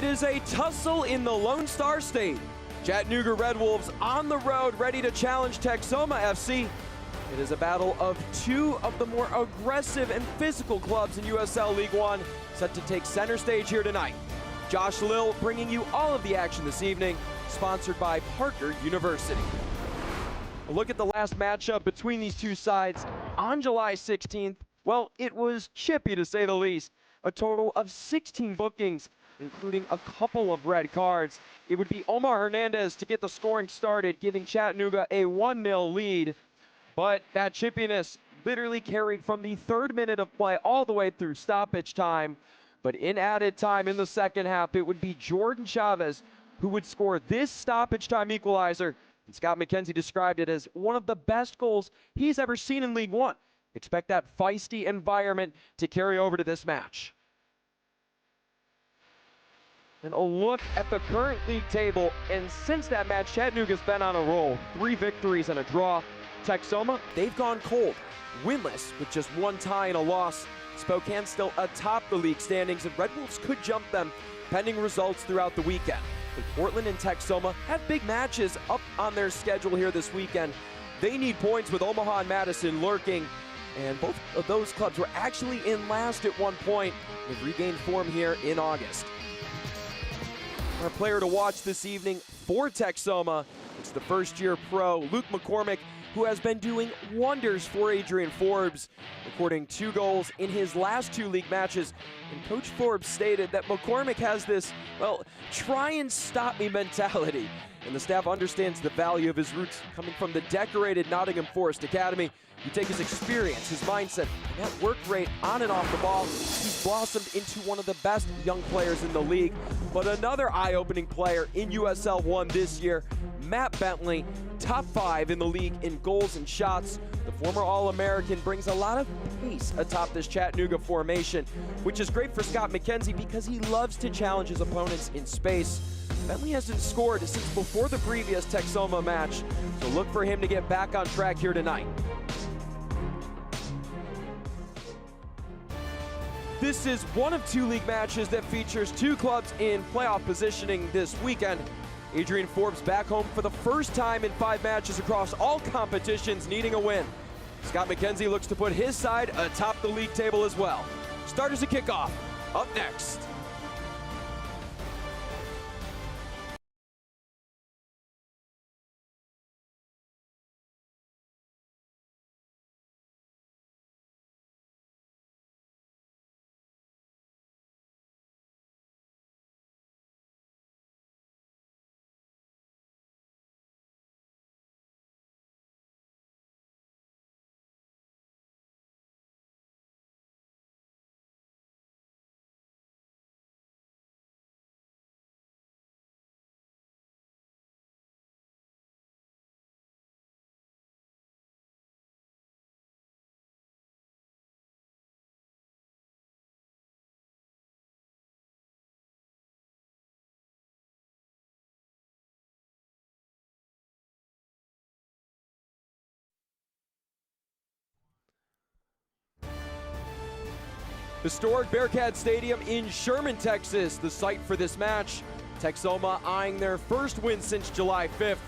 It is a tussle in the Lone Star State. Chattanooga Red Wolves on the road, ready to challenge Texoma FC. It is a battle of two of the more aggressive and physical clubs in USL League One, set to take center stage here tonight. Josh Lill bringing you all of the action this evening, sponsored by Parker University. A look at the last matchup between these two sides on July 16th. Well, it was chippy to say the least. A total of 16 bookings, including a couple of red cards. It would be Omar Hernandez to get the scoring started, giving Chattanooga a 1-0 lead. But that chippiness literally carried from the 3rd minute of play all the way through stoppage time. But in added time in the second half, it would be Jordan Chavez who would score this stoppage time equalizer. And Scott McKenzie described it as one of the best goals he's ever seen in League One. Expect that feisty environment to carry over to this match. And a look at the current league table, and since that match, Chattanooga's been on a roll. 3 victories and a draw. Texoma, they've gone cold, winless with just 1 tie and a loss. Spokane still atop the league standings, and Red Wolves could jump them pending results throughout the weekend. But Portland and Texoma have big matches up on their schedule here this weekend. They need points with Omaha and Madison lurking, and both of those clubs were actually in last at one point. They've regained form here in August. Our player to watch this evening for Texoma, it's the first-year pro, Luke McCormick, who has been doing wonders for Adrian Forbes, recording 2 goals in his last 2 league matches. And Coach Forbes stated that McCormick has this, well, try and stop me mentality. And the staff understands the value of his roots coming from the decorated Nottingham Forest Academy. You take his experience, his mindset, and that work rate on and off the ball, he's blossomed into one of the best young players in the league. But another eye-opening player in USL 1 this year, Matt Bentley, top 5 in the league in goals and shots. The former All-American brings a lot of pace atop this Chattanooga formation, which is great for Scott McKenzie because he loves to challenge his opponents in space. Bentley hasn't scored since before the previous Texoma match, so look for him to get back on track here tonight. This is one of 2 league matches that features 2 clubs in playoff positioning this weekend. Adrian Forbes back home for the first time in 5 matches across all competitions, needing a win. Scott McKenzie looks to put his side atop the league table as well. Starters at kickoff, up next. Historic Bearcat Stadium in Sherman, Texas, the site for this match. Texoma eyeing their first win since July 5th.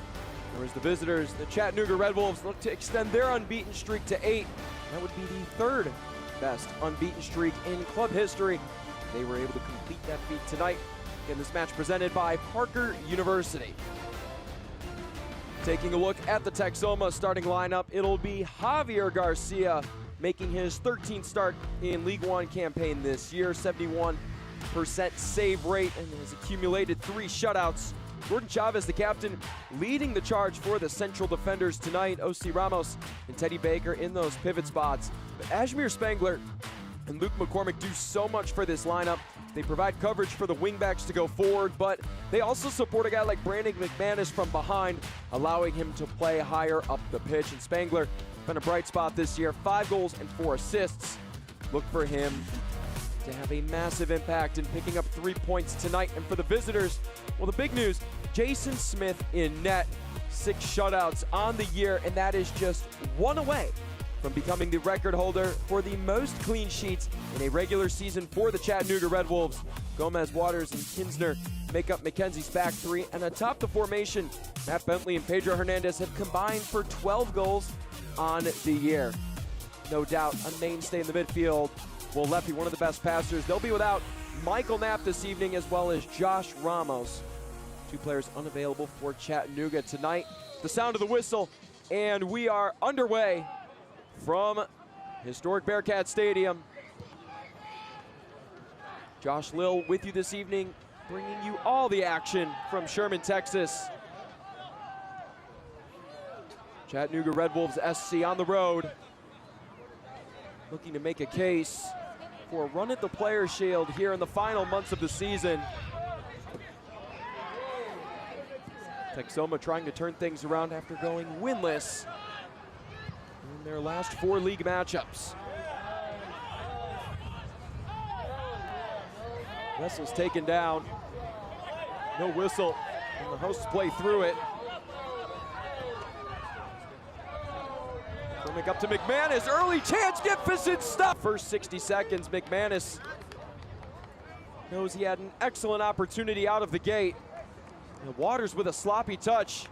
Whereas the visitors, the Chattanooga Red Wolves, look to extend their unbeaten streak to 8. That would be the 3rd best unbeaten streak in club history. They were able to complete that feat tonight. Again, this match presented by Parker University. Taking a look at the Texoma starting lineup, it'll be Javier Garcia, making his 13th start in League One campaign this year, 71% save rate, and has accumulated 3 shutouts. Jordan Chavez, the captain, leading the charge for the central defenders tonight. O.C. Ramos and Teddy Baker in those pivot spots. But Ashmir Spangler and Luke McCormick do so much for this lineup. They provide coverage for the wingbacks to go forward, but they also support a guy like Brandon McManus from behind, allowing him to play higher up the pitch. And Spangler been a bright spot this year, 5 goals and 4 assists. Look for him to have a massive impact in picking up 3 points tonight. And for the visitors, well, the big news, Jason Smith in net, 6 shutouts on the year, and that is just 1 away from becoming the record holder for the most clean sheets in a regular season for the Chattanooga Red Wolves. Gomez, Waters, and Kinsner make up McKenzie's back three. And atop the formation, Matt Bentley and Pedro Hernandez have combined for 12 goals on the year. No doubt a mainstay in the midfield. Will Leffy, one of the best passers. They'll be without Michael Knapp this evening, as well as Josh Ramos. Two players unavailable for Chattanooga tonight. The sound of the whistle, and we are underway from historic Bearcat Stadium. Josh Lill with you this evening, bringing you all the action from Sherman, Texas. Chattanooga Red Wolves SC on the road, looking to make a case for a run at the Players' Shield here in the final months of the season. Texoma trying to turn things around after going winless in their last 4 league matchups. Vessel's taken down. No whistle, and the hosts play through it. Coming up to McManus, early chance, deficit stop. First 60 seconds, McManus knows he had an excellent opportunity out of the gate. And Waters with a sloppy touch.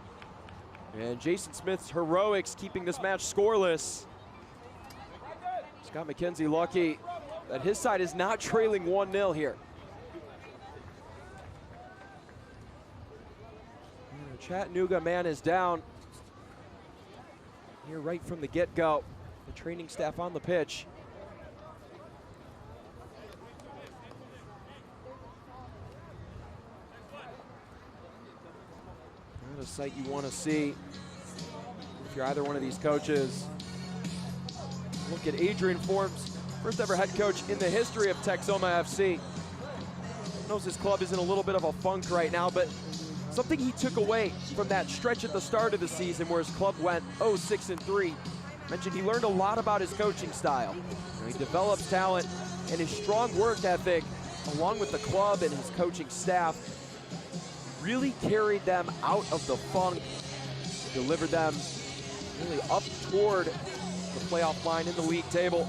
And Jason Smith's heroics keeping this match scoreless. Scott McKenzie lucky that his side is not trailing 1-0 here. Chattanooga man is down here right from the get-go. The training staff on the pitch. Not a sight you want to see if you're either one of these coaches. Look at Adrian Forbes, first ever head coach in the history of Texoma FC. Knows his club is in a little bit of a funk right now, but something he took away from that stretch at the start of the season where his club went 0-6-3. Mentioned he learned a lot about his coaching style. He develops talent, and his strong work ethic, along with the club and his coaching staff, really carried them out of the funk, delivered them really up toward the playoff line in the league table.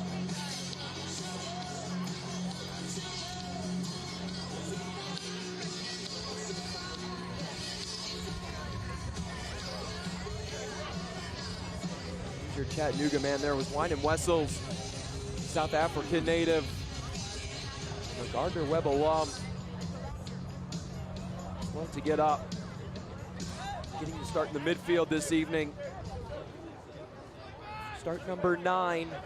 Your Chattanooga man there was Wyndham Wessels, South African native, a Gardner Webb alum. Love to get up, getting to start in the midfield this evening. Start number 9 in the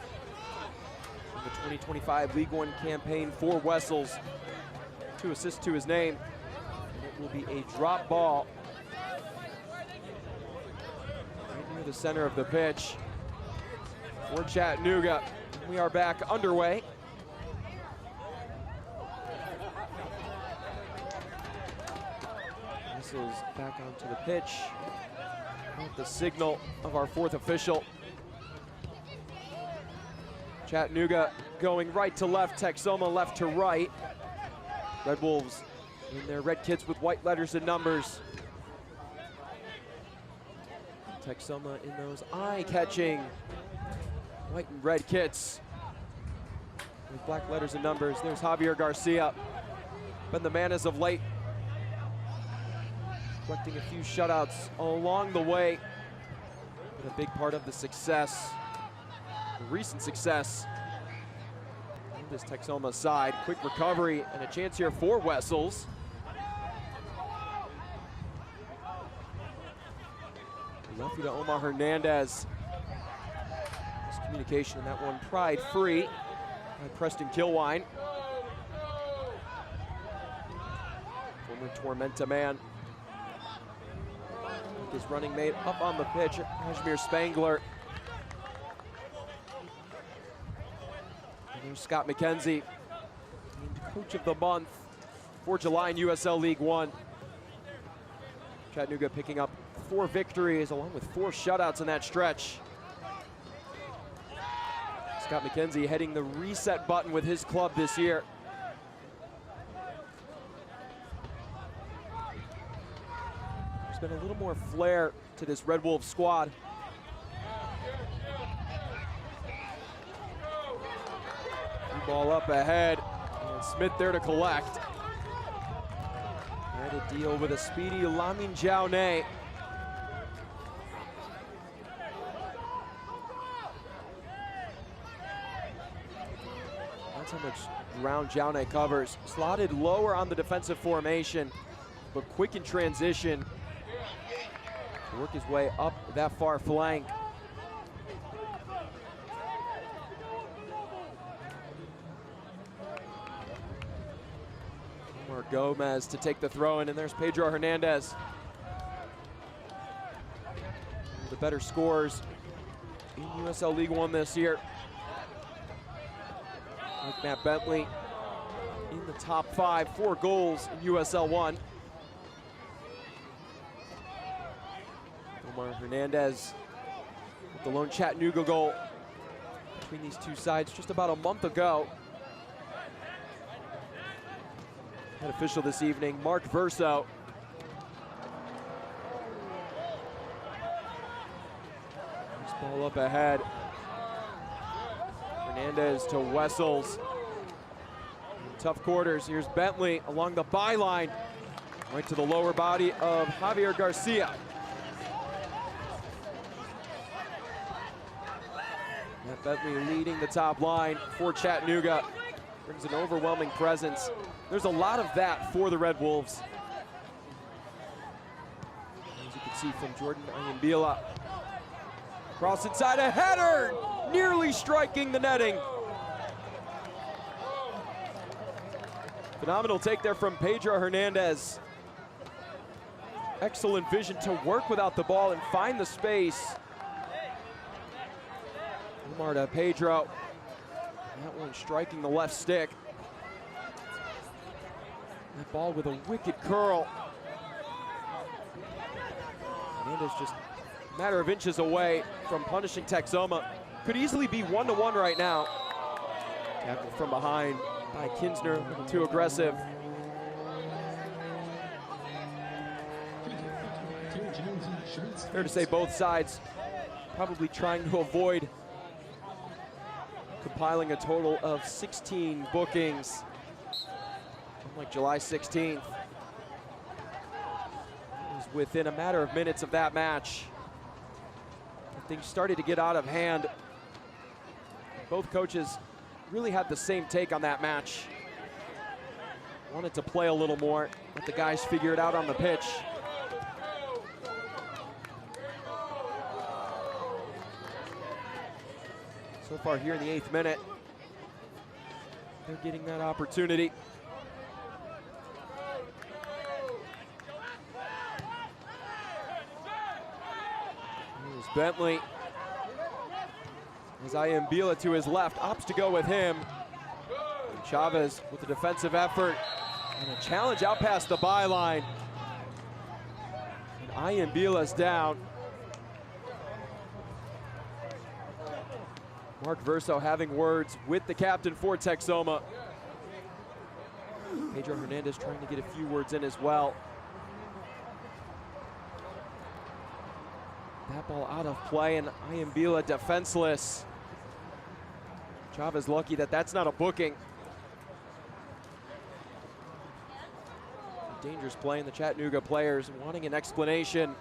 2025 League One campaign for Wessels. 2 assists to his name, and it will be a drop ball right near the center of the pitch for Chattanooga. We are back underway. Wessels back onto the pitch with the signal of our 4th official. Chattanooga going right to left, Texoma left to right. Red Wolves in their red kits with white letters and numbers. Texoma in those eye-catching white and red kits with black letters and numbers. There's Javier Garcia, been the man as of late, collecting a few shutouts along the way, but a big part of the success, the recent success on this Texoma side. Quick recovery and a chance here for Wessels. Lefty to Omar Hernandez. Communication in that one, pried free by Preston Kilwine. Former Tormenta man. With his running mate up on the pitch, Kashmir Spangler. And there's Scott McKenzie, named Coach of the Month for July in USL League One. Chattanooga picking up 4 victories along with 4 shutouts in that stretch. Scott McKenzie hitting the reset button with his club this year. There's been a little more flair to this Red Wolves squad. Ball up ahead, and Smith there to collect. Try to deal with a speedy Lamin Jaune. That's how much ground Jaune covers. Slotted lower on the defensive formation, but quick in transition to work his way up that far flank. Omar Gomez to take the throw in, and there's Pedro Hernandez. One of the better scorers in USL League One this year. Like Matt Bentley in the top 5, 4 goals in USL 1. Omar Hernandez with the lone Chattanooga goal between these two sides just about a month ago. Head official this evening, Mark Verso. This ball up ahead. Hernandez to Wessels. In tough quarters. Here's Bentley along the byline, right to the lower body of Javier Garcia. Matt Bentley leading the top line for Chattanooga. Brings an overwhelming presence. There's a lot of that for the Red Wolves. As you can see from Jordan Ayambila. Cross inside, a header! Nearly striking the netting. Phenomenal take there from Pedro Hernandez. Excellent vision to work without the ball and find the space. Omar to Pedro. That one striking the left stick. That ball with a wicked curl. Hernandez just a matter of inches away from punishing Texoma. Could easily be 1-1 right now. Tackled from behind by Kinsner, a little too aggressive. Fair to say both sides probably trying to avoid compiling a total of 16 bookings on like July 16th. It was within a matter of minutes of that match. Things started to get out of hand. Both coaches really had the same take on that match. Wanted to play a little more, let the guys figure it out on the pitch. So far here in the 8th minute, they're getting that opportunity. Here's Bentley. As Ayambila to his left, opts to go with him. And Chavez with a defensive effort and a challenge out past the byline. And Ayambila's down. Mark Verso having words with the captain for Texoma. Pedro Hernandez trying to get a few words in as well. That ball out of play and Ayambila defenseless. Chavez lucky that that's not a booking. Dangerous play, and the Chattanooga players wanting an explanation.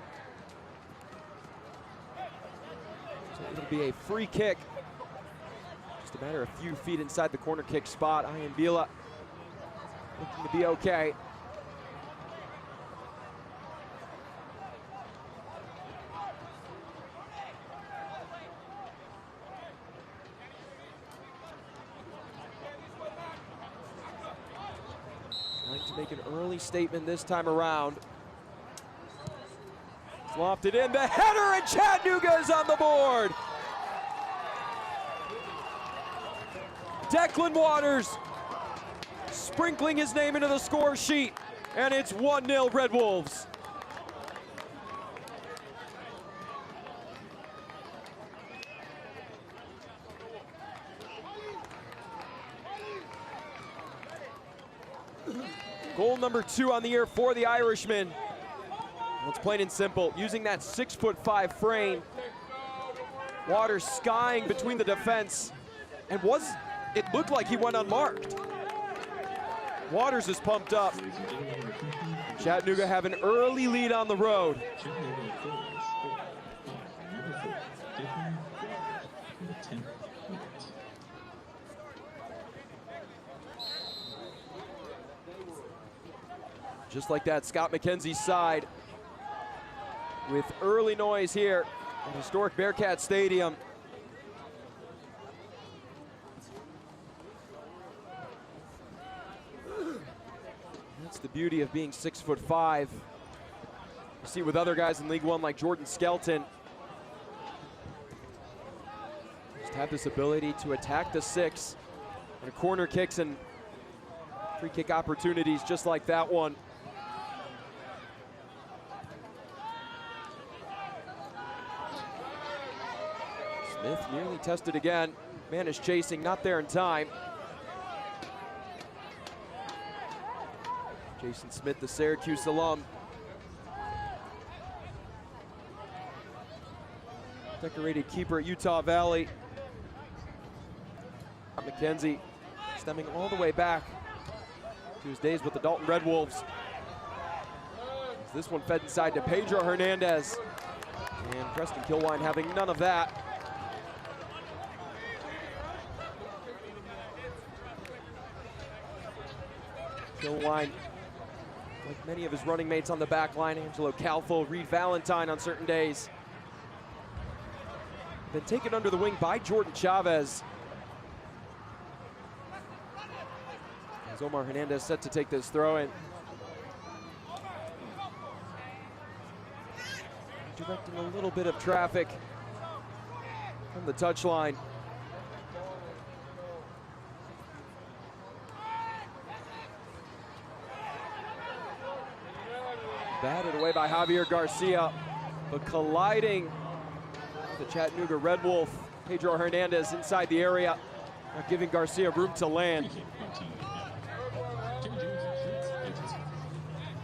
So it'll be a free kick. Just a matter of a few feet inside the corner kick spot. Ayambila looking to be okay. Trying to make an early statement this time around. It's lofted in, the header, and Chattanooga is on the board. Declan Waters sprinkling his name into the score sheet, and it's 1-0 Red Wolves. Goal number 2 on the year for the Irishman. Well, it's plain and simple, using that 6'5" frame. Waters skying between the defense, and it looked like he went unmarked. Waters is pumped up. Chattanooga have an early lead on the road. Just like that, Scott McKenzie's side with early noise here at historic Bearcat Stadium. That's the beauty of being 6'5". You see with other guys in League One like Jordan Skelton, just have this ability to attack the 6 and corner kicks and free kick opportunities just like that one. Smith nearly tested again. Man is chasing, not there in time. Jason Smith, the Syracuse alum. Decorated keeper at Utah Valley. McKenzie stemming all the way back to his days with the Dalton Red Wolves. This one fed inside to Pedro Hernandez. And Preston Kilwine having none of that. Kilwine, like many of his running mates on the back line, Angelo Calfo, Reed Valentine on certain days, been taken under the wing by Jordan Chavez. As Omar Hernandez set to take this throw in. Directing a little bit of traffic from the touchline. Batted away by Javier Garcia, but colliding the Chattanooga Red Wolf, Pedro Hernandez inside the area, not giving Garcia room to land.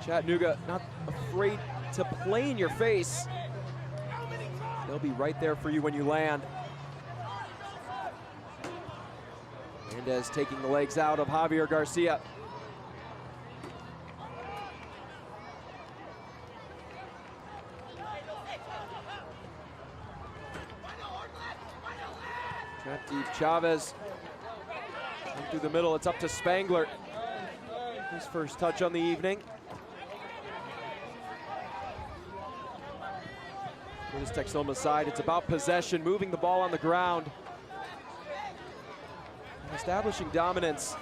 Chattanooga not afraid to play in your face. They'll be right there for you when you land. Hernandez taking the legs out of Javier Garcia. Trap deep, Chavez in through the middle. It's up to Spangler. His first touch on the evening. For this Texoma side, it's about possession, moving the ball on the ground, and establishing dominance.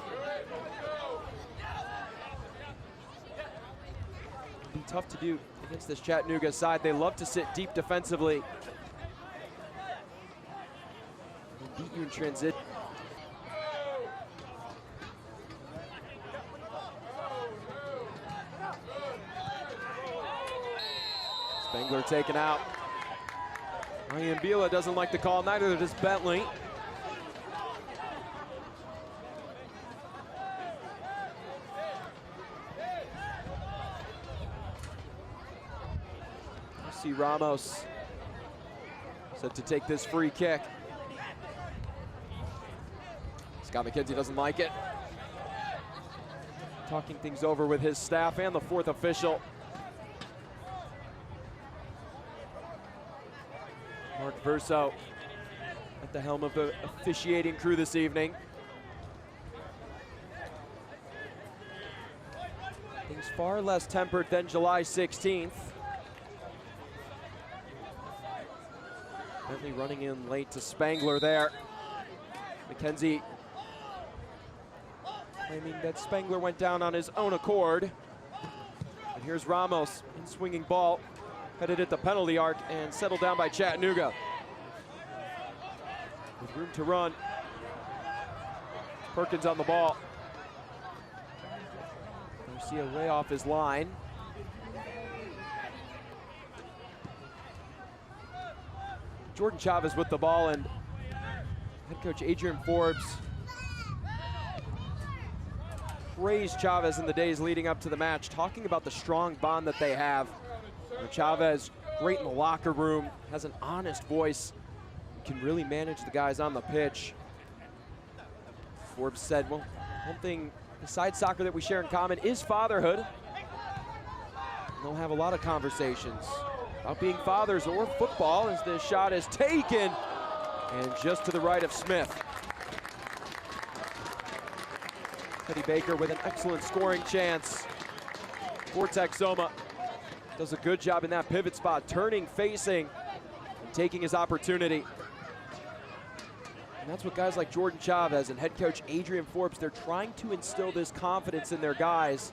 It'll be tough to do against this Chattanooga side. They love to sit deep defensively. Beat you in transition. Spangler taken out. Ryan Bila doesn't like the call, neither does Bentley. See Ramos set to take this free kick. Scott McKenzie doesn't like it. Talking things over with his staff and the fourth official. Mark Verso at the helm of the officiating crew this evening. Things far less tempered than July 16th. Bentley running in late to Spangler there. McKenzie claiming that Spangler went down on his own accord. And here's Ramos in swinging ball, headed at the penalty arc and settled down by Chattanooga. With room to run, Perkins on the ball. Garcia way off his line. Jordan Chavez with the ball, and head coach Adrian Forbes praised Chavez in the days leading up to the match, talking about the strong bond that they have. Chavez, great in the locker room, has an honest voice, can really manage the guys on the pitch. Forbes said, well, one thing Besides soccer that we share in common is fatherhood. And they'll have a lot of conversations about being fathers or football as this shot is taken and just to the right of Smith. Teddy Baker with an excellent scoring chance for Texoma. Does a good job in that pivot spot, turning, facing, and taking his opportunity. And that's what guys like Jordan Chavez and head coach Adrian Forbes, they're trying to instill this confidence in their guys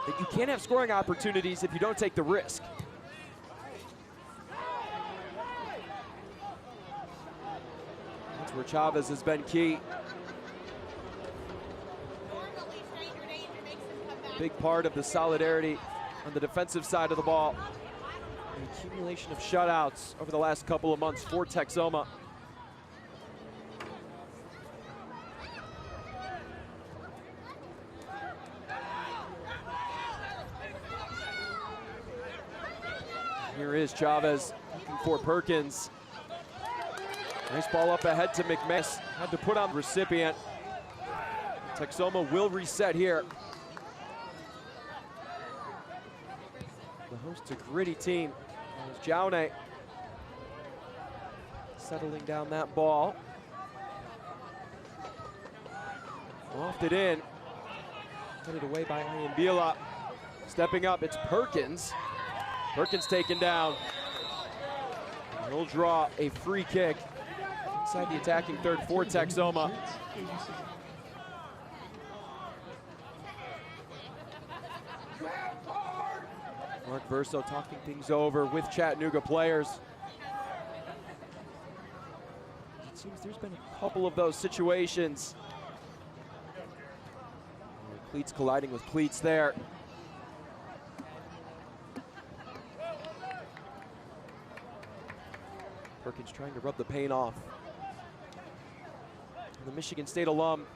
that you can't have scoring opportunities if you don't take the risk. That's where Chavez has been key. Big part of the solidarity on the defensive side of the ball. An accumulation of shutouts over the last couple of months for Texoma. Here is Chavez looking for Perkins. Nice ball up ahead to McManus. Had to put on the recipient. Texoma will reset here. The host, a gritty team. There's Jaune settling down that ball. Lofted in. Headed away by Ayambila. Stepping up, it's Perkins. Perkins taken down. And he'll draw a free kick inside the attacking third for Texoma. Mark Verso talking things over with Chattanooga players. It seems there's been a couple of those situations. Cleats colliding with cleats there. Perkins trying to rub the paint off. And the Michigan State alum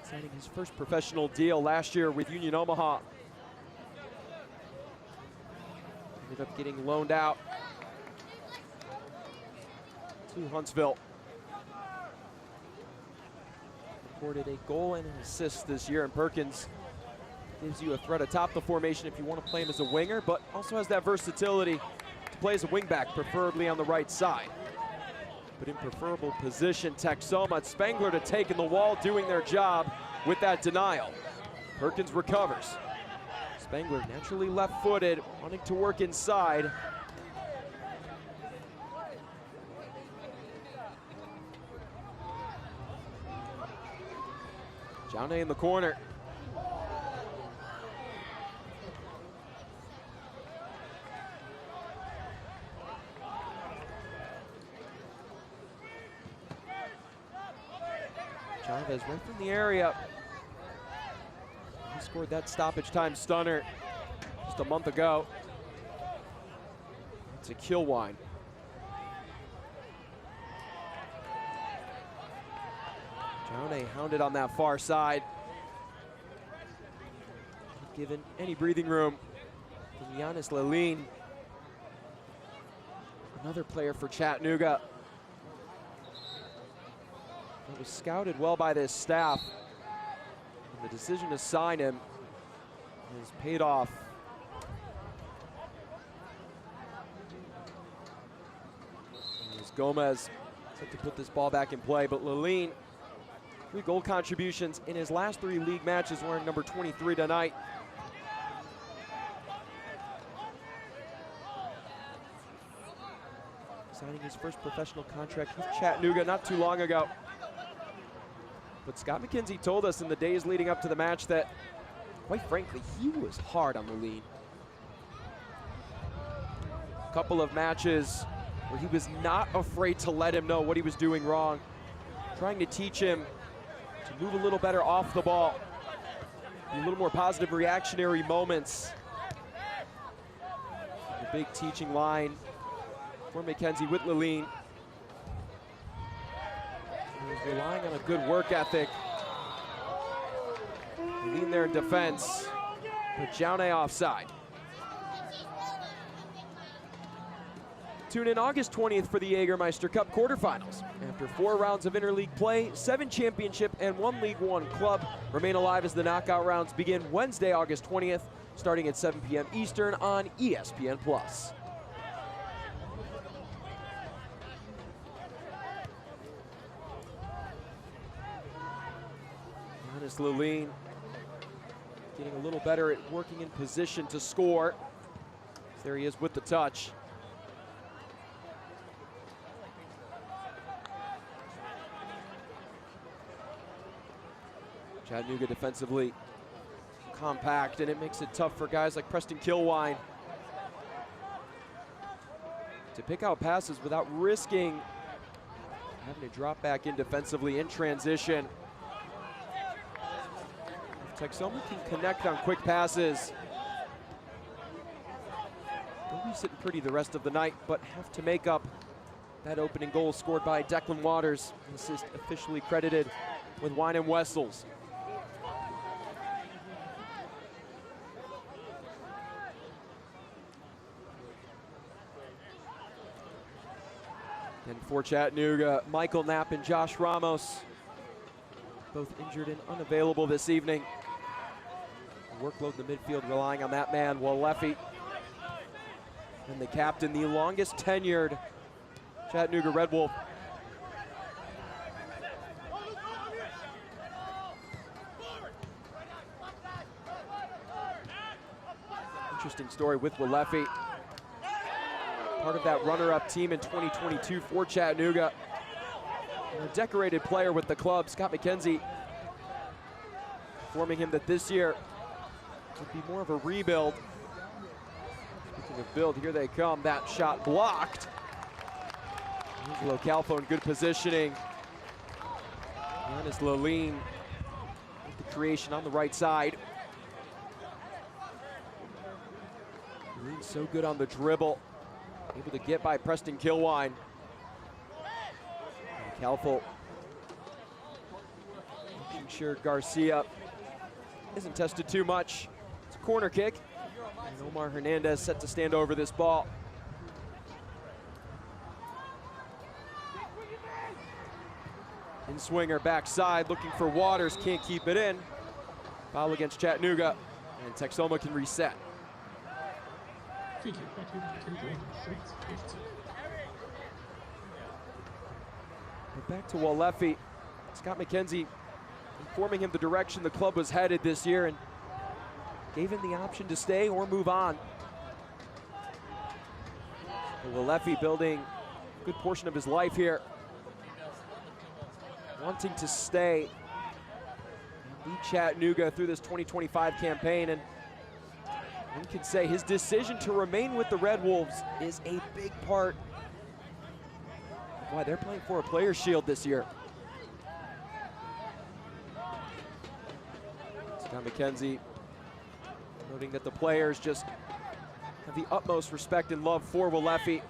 signing his first professional deal last year with Union Omaha. Ended up getting loaned out to Huntsville. Recorded a goal and an assist this year, and Perkins gives you a threat atop the formation if you want to play him as a winger, but also has that versatility to play as a wingback, preferably on the right side. But in preferable position, Texoma, Spangler to take in the wall, doing their job with that denial. Perkins recovers. Spangler naturally left-footed, wanting to work inside. Jaune in the corner. Chavez right from the area. He scored that stoppage time stunner just a month ago. It's a Kilwine. Jaune hounded on that far side. Not given any breathing room from Giannis Leline. Another player for Chattanooga. He was scouted well by this staff. And the decision to sign him has paid off. As Gomez set to put this ball back in play, but Leline, 3 goal contributions in his last 3 league matches, wearing number 23 tonight. Signing his first professional contract with Chattanooga not too long ago. But Scott McKenzie told us in the days leading up to the match that, quite frankly, he was hard on Leline. A couple of matches where he was not afraid to let him know what he was doing wrong, trying to teach him to move a little better off the ball, be a little more positive reactionary moments. The big teaching line for McKenzie with Leline. He's relying on a good work ethic. Lean there in defense, but Jaune offside. Tune in August 20th for the Jägermeister Cup quarterfinals. After 4 rounds of interleague play, 7 championship and 1 League One club remain alive as the knockout rounds begin Wednesday, August 20th, starting at 7 p.m. Eastern on ESPN+. Jonas Lilleen getting a little better at working in position to score. There he is with the touch. Chattanooga defensively compact, and it makes it tough for guys like Preston Kilwine to pick out passes without risking having to drop back in defensively in transition. If Texoma can connect on quick passes, they'll be sitting pretty the rest of the night, but have to make up that opening goal scored by Declan Waters. An assist officially credited with Wine and Wessels. And for Chattanooga, Michael Knapp and Josh Ramos, both injured and unavailable this evening. The workload in the midfield relying on that man, Walefi. And the captain, the longest tenured Chattanooga Red Wolf. Interesting story with Walefi. Part of that runner-up team in 2022 for Chattanooga. And a decorated player with the club, Scott McKenzie, informing him that this year would be more of a rebuild. Speaking of build, here they come. That shot blocked. Angelo Calfo in good positioning. Jonas Lilleen with the creation on the right side. Lilleen's so good on the dribble. Able to get by Preston Kilwine. And Calfo making sure Garcia isn't tested too much. It's a corner kick. And Omar Hernandez set to stand over this ball. In swinger backside, looking for Waters, can't keep it in. Foul against Chattanooga, and Texoma can reset. But back to Walefi. Scott McKenzie informing him the direction the club was headed this year and gave him the option to stay or move on. Walefi building a good portion of his life here, wanting to stay and lead Chattanooga through this 2025 campaign, and one can say his decision to remain with the Red Wolves is a big part of why they're playing for a Players' Shield this year. Scott McKenzie noting that the players just have the utmost respect and love for Walefi,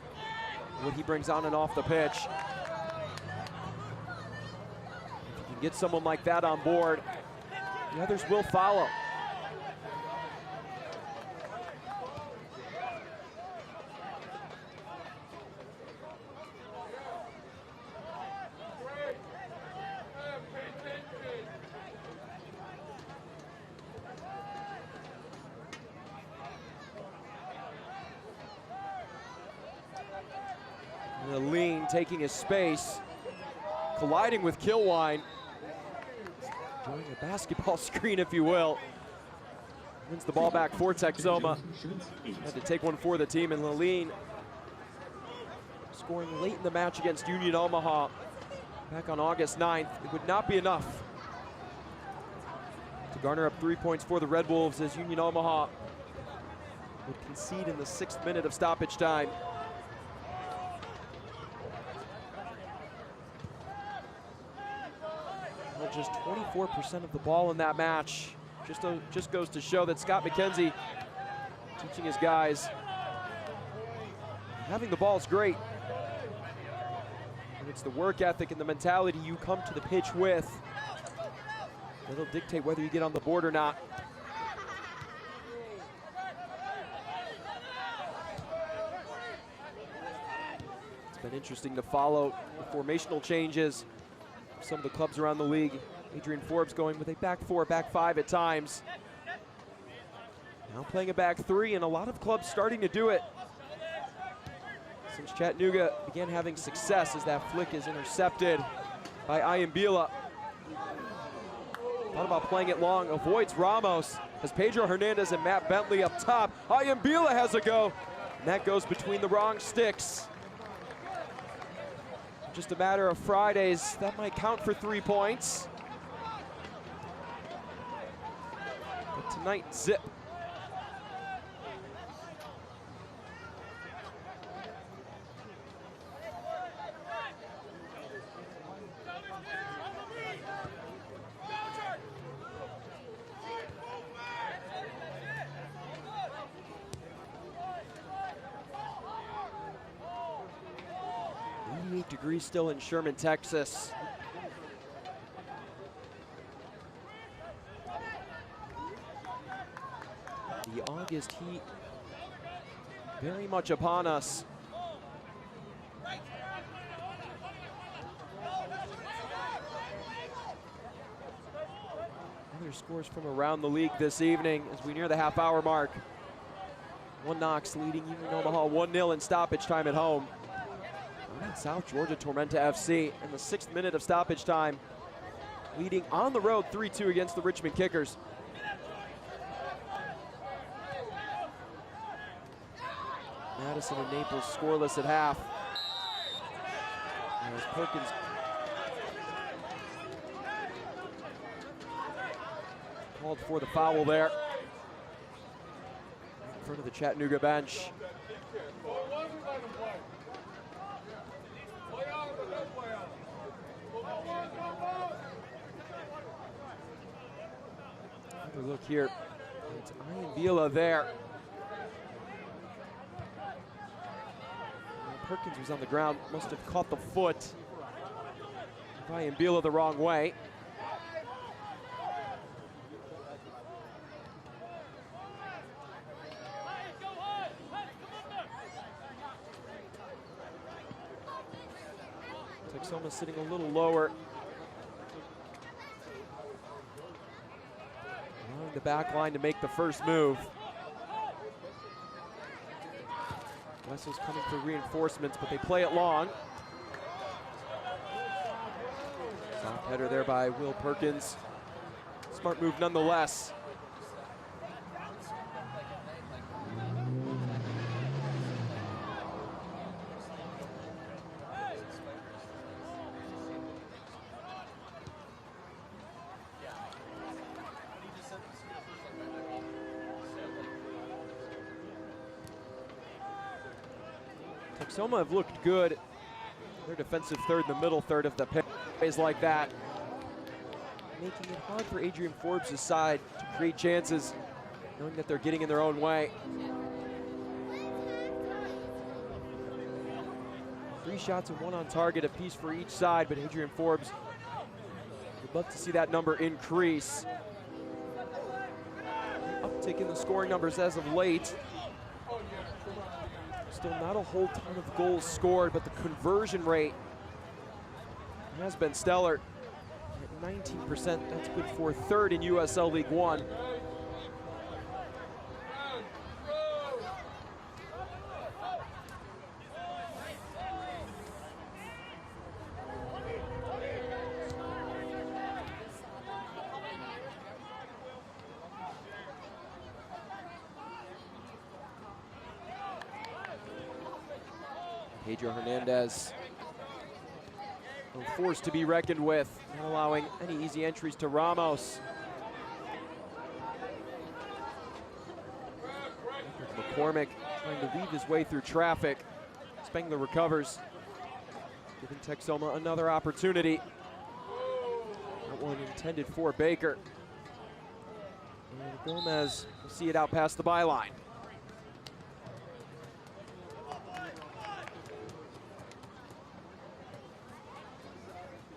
what he brings on and off the pitch. If you can get someone like that on board, the others will follow. Lilleen taking his space, colliding with Kilwine. Enjoying a basketball screen, if you will. Wins the ball back for Texoma. Had to take one for the team, and Lilleen scoring late in the match against Union Omaha back on August 9th. It would not be enough to garner up 3 points for the Red Wolves, as Union Omaha would concede in the 6th minute of stoppage time. Just 24% of the ball in that match. Just goes to show that Scott McKenzie teaching his guys having the ball is great, and it's the work ethic and the mentality you come to the pitch with that'll dictate whether you get on the board or not. Been interesting to follow the formational changes. Some of the clubs around the league. Adrian Forbes going with a back four, back five at times. Now playing a back three, and a lot of clubs starting to do it. Since Chattanooga began having success as that flick is intercepted by Ayambila. Thought about playing it long, avoids Ramos. As Pedro Hernandez and Matt Bentley up top. Ayambila has a go, and that goes between the wrong sticks. Just a matter of Fridays, that might count for 3 points. But tonight, zip. Degrees still in Sherman, Texas. The August heat very much upon us. Other scores from around the league this evening as we near the half-hour mark. One Knox leading Union Omaha 1-0 in stoppage time at home. South Georgia Tormenta FC in the 6th minute of stoppage time, leading on the road 3-2 against the Richmond Kickers. Madison and Naples scoreless at half. As Perkins called for the foul there in front of the Chattanooga bench. Look here, it's Ayambila there. Perkins was on the ground, must have caught the foot of Ayambila the wrong way. Texoma sitting a little lower. The back line to make the first move. Vessel's coming for reinforcements, but they play it long. Soft header there by Will Perkins. Smart move nonetheless. Texoma have looked good. Their defensive third, the middle third of the plays like that, making it hard for Adrian Forbes' side to create chances, knowing that they're getting in their own way. 3 shots and 1 on target apiece for each side, but Adrian Forbes would love to see that number increase. Uptick in the scoring numbers as of late. Still not a whole ton of goals scored, but the conversion rate has been stellar at 19%. That's good for 3rd in USL League One. Pedro Hernandez, a force to be reckoned with, not allowing any easy entries to Ramos. McCormick trying to weave his way through traffic. Spengler recovers, giving Texoma another opportunity. That one intended for Baker. And Gomez will see it out past the byline.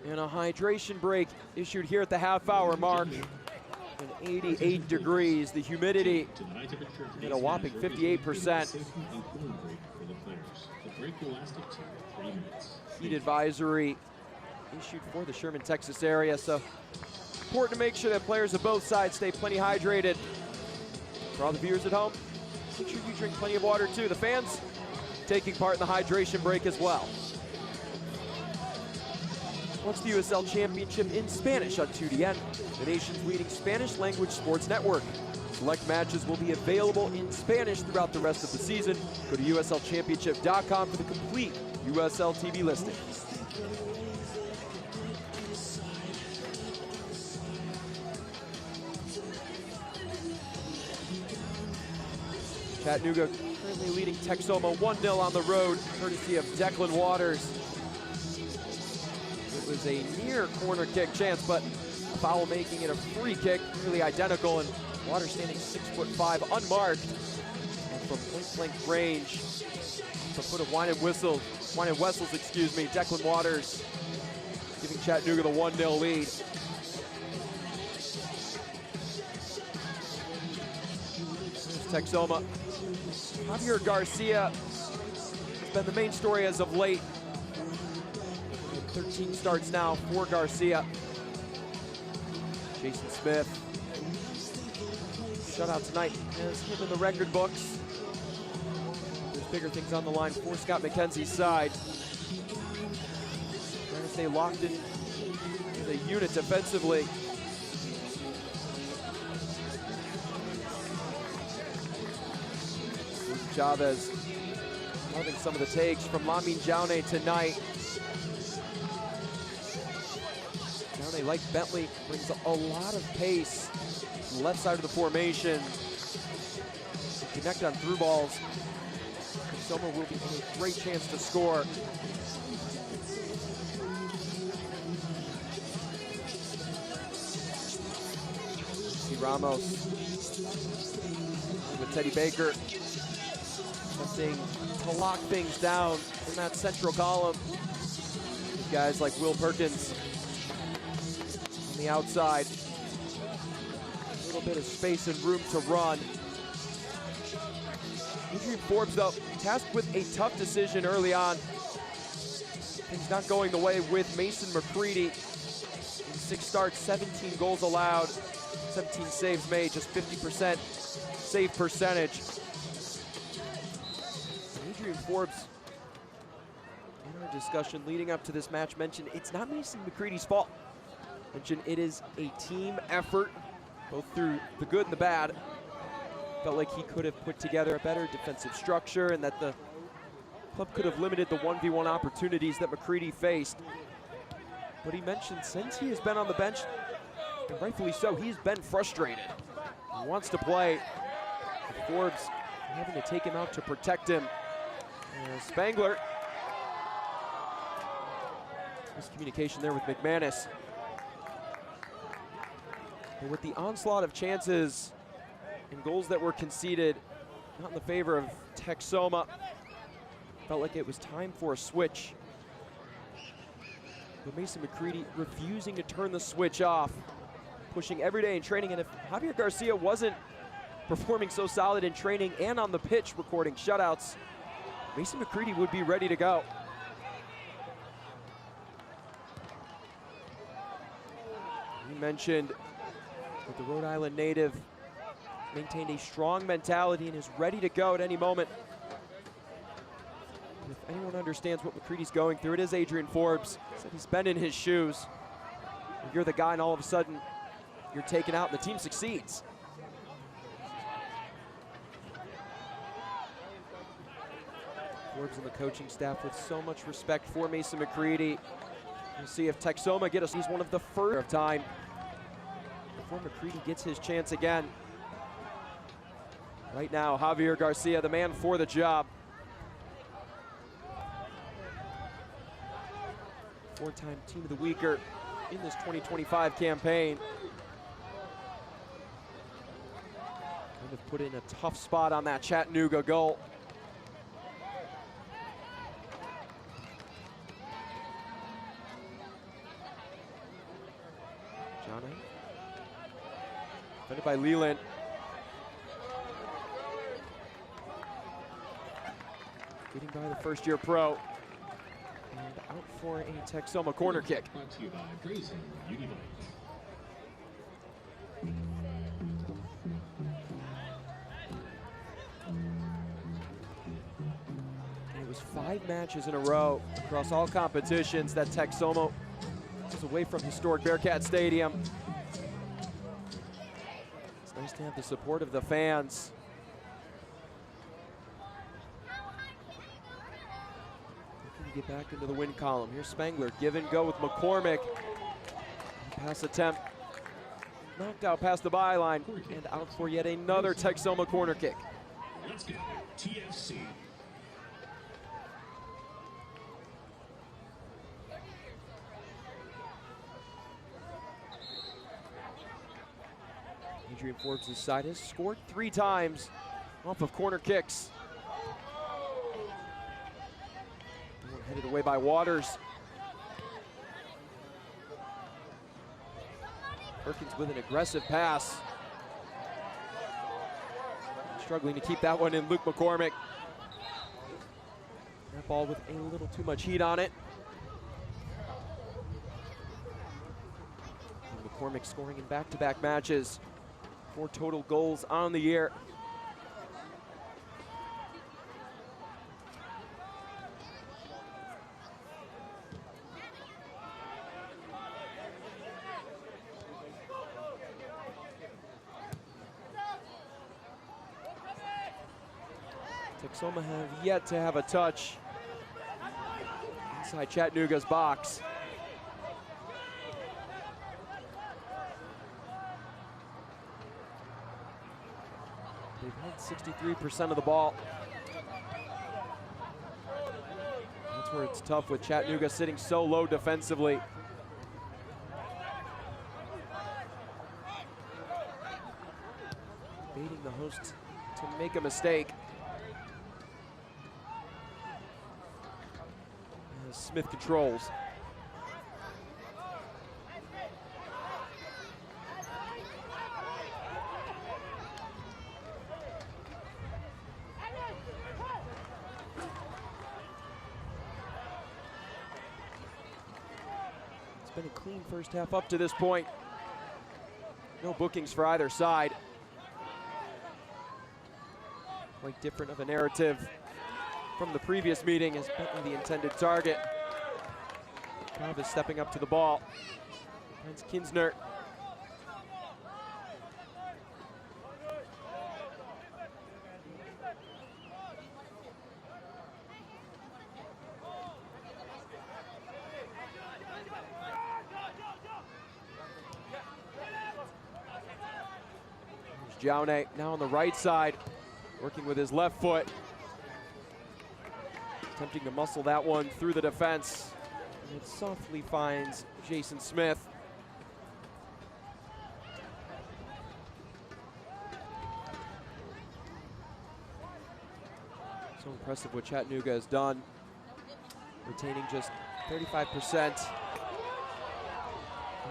And a hydration break issued here at the half-hour mark. And 88 degrees. The humidity at a whopping 58%. Heat advisory issued for the Sherman, Texas area, so important to make sure that players of both sides stay plenty hydrated. For all the viewers at home, make sure you drink plenty of water too. The fans taking part in the hydration break as well. What's the USL Championship in Spanish on 2DN, the nation's leading Spanish language sports network. Select matches will be available in Spanish throughout the rest of the season. Go to uslchampionship.com for the complete USL TV listing. Chattanooga currently leading Texoma 1-0 on the road, courtesy of Declan Waters. It was a near corner kick chance, but a foul making it a free kick, nearly identical, and Waters standing 6'5", unmarked. And from point-blank range, the foot of Wine and Wessels, Declan Waters giving Chattanooga the 1-0 lead. There's Texoma. Javier Garcia has been the main story as of late. 13 starts now for Garcia. Jason Smith, shutout tonight, has him in the record books. There's bigger things on the line for Scott McKenzie's side. Trying to stay locked in as a unit defensively. Chavez loving some of the takes from Lamin Jaune tonight. Jaune, like Bentley, brings a lot of pace to the left side of the formation. To connect on through balls. Texoma will be in a great chance to score. See Ramos with Teddy Baker. Attempting to lock things down in that central column. Guys like Will Perkins on the outside. A little bit of space and room to run. Adrian Forbes, though, tasked with a tough decision early on. Things not going the way with Mason McCready. In 6 starts, 17 goals allowed, 17 saves made, just 50% save percentage. Adrian Forbes, in our discussion leading up to this match, mentioned it's not Mason McCready's fault. Mentioned it is a team effort, both through the good and the bad. Felt like he could have put together a better defensive structure and that the club could have limited the 1v1 opportunities that McCready faced. But he mentioned since he has been on the bench, and rightfully so, he's been frustrated. He wants to play. With Forbes having to take him out to protect him. Spangler. Miscommunication there with McManus. But with the onslaught of chances and goals that were conceded, not in the favor of Texoma, felt like it was time for a switch. But Mason McCready refusing to turn the switch off, pushing every day in training. And if Javier Garcia wasn't performing so solid in training and on the pitch recording shutouts, Mason McCready would be ready to go. You mentioned that the Rhode Island native maintained a strong mentality and is ready to go at any moment. And if anyone understands what McCready's going through, it is Adrian Forbes. Said he's been in his shoes. You're the guy and all of a sudden you're taken out and the team succeeds. Forbes and the coaching staff with so much respect for Mason McCready. We'll see if Texoma get us. He's one of the first of time before McCready gets his chance again. Right now, Javier Garcia, the man for the job. 4-time Team of the Weeker in this 2025 campaign. Kind of put in a tough spot on that Chattanooga goal. Defended by Leland. Getting by the first-year pro. And out for a Texoma corner kick. Brought to you by Drazen Univite. It was 5 matches in a row across all competitions that Texoma was away from historic Bearcat Stadium. It's nice to have the support of the fans. Looking to get back into the win column. Here's Spangler, give and go with McCormick. Pass attempt knocked out past the byline and out for yet another Texoma corner kick. Let's go, TFC. Adrian Forbes' side has scored 3 times off of corner kicks. Headed away by Waters. Perkins with an aggressive pass. Struggling to keep that one in, Luke McCormick. That ball with a little too much heat on it. And McCormick scoring in back-to-back matches. 4 total goals on the year. Texoma have yet to have a touch inside Chattanooga's box. They've had 63% of the ball. That's where it's tough with Chattanooga sitting so low defensively. Baiting the host to make a mistake. As Smith controls. It's been a clean first half up to this point. No bookings for either side. Quite different of a narrative from the previous meeting, as Bentley the intended target. Travis stepping up to the ball. Finds Kinsner. Jaune now on the right side, working with his left foot. Attempting to muscle that one through the defense. And it softly finds Jason Smith. So impressive what Chattanooga has done. Retaining just 35%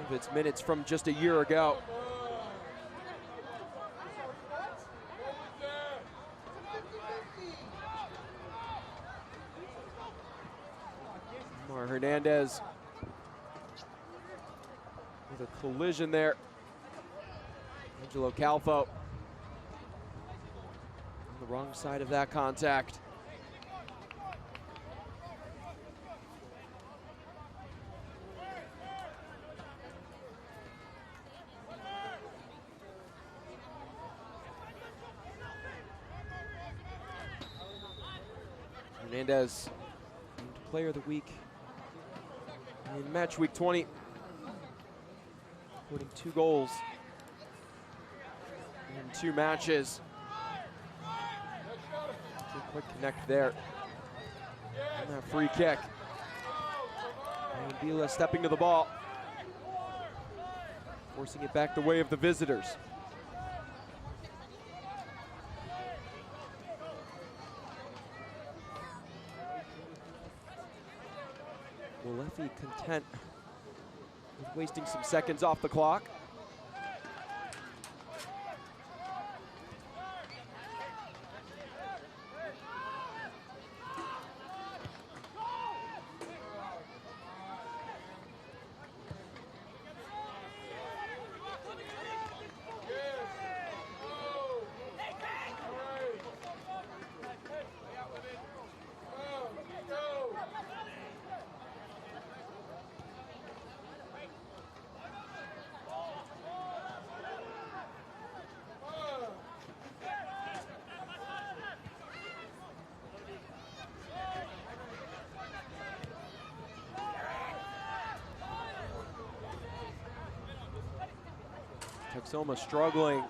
of its minutes from just a year ago. Hernandez with a collision there. Angelo Calfo on the wrong side of that contact. Hernandez named Player of the Week in match week 20, putting 2 goals in 2 matches. Didn't quite connect there. And that free kick. And Vila stepping to the ball, forcing it back the way of the visitors. Leffy content with wasting some seconds off the clock. Texoma struggling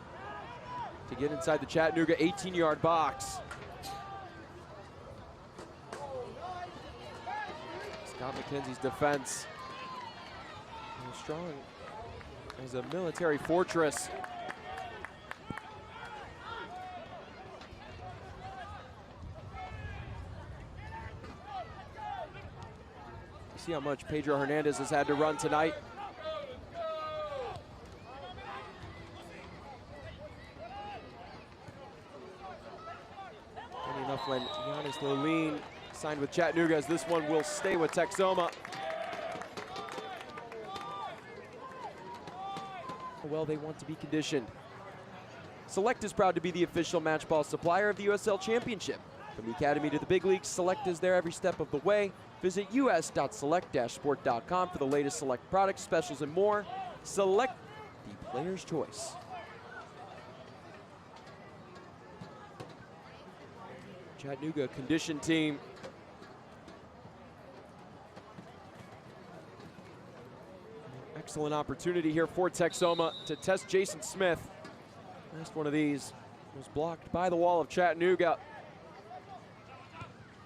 to get inside the Chattanooga 18-yard box. Scott McKenzie's defense is strong as a military fortress. You see how much Pedro Hernandez has had to run tonight. Funny enough, when Giannis Lolene signed with Chattanooga, as this one will stay with Texoma. Well, they want to be conditioned. Select is proud to be the official match ball supplier of the USL Championship. From the Academy to the big leagues, Select is there every step of the way. Visit us.select-sport.com for the latest Select products, specials, and more. Select, the player's choice. Chattanooga condition team. Excellent opportunity here for Texoma to test Jason Smith. Last one of these was blocked by the wall of Chattanooga.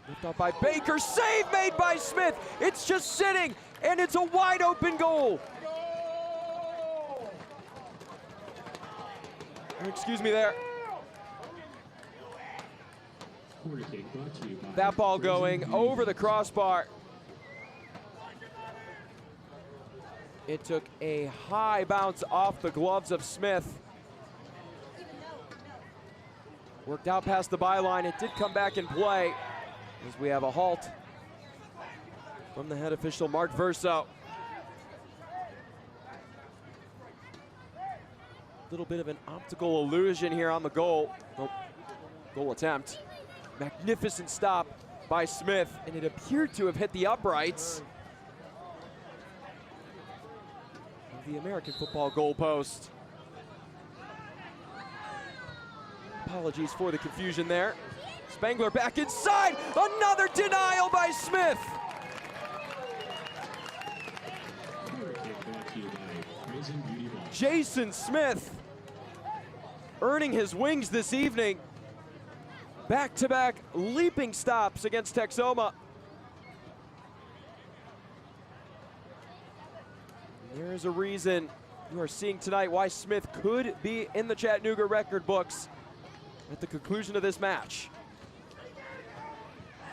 Lift off by Baker, save made by Smith. It's just sitting, and it's a wide open goal. Excuse me there. That ball going over the crossbar. It took a high bounce off the gloves of Smith. Worked out past the byline. It did come back in play as we have a halt from the head official, Mark Verso. Little bit of an optical illusion here on the goal. Goal attempt. Magnificent stop by Smith, and it appeared to have hit the uprights of the American football goalpost. Apologies for the confusion there. Spangler back inside, another denial by Smith. Jason Smith earning his wings this evening. Back-to-back leaping stops against Texoma. There is a reason you are seeing tonight why Smith could be in the Chattanooga record books at the conclusion of this match.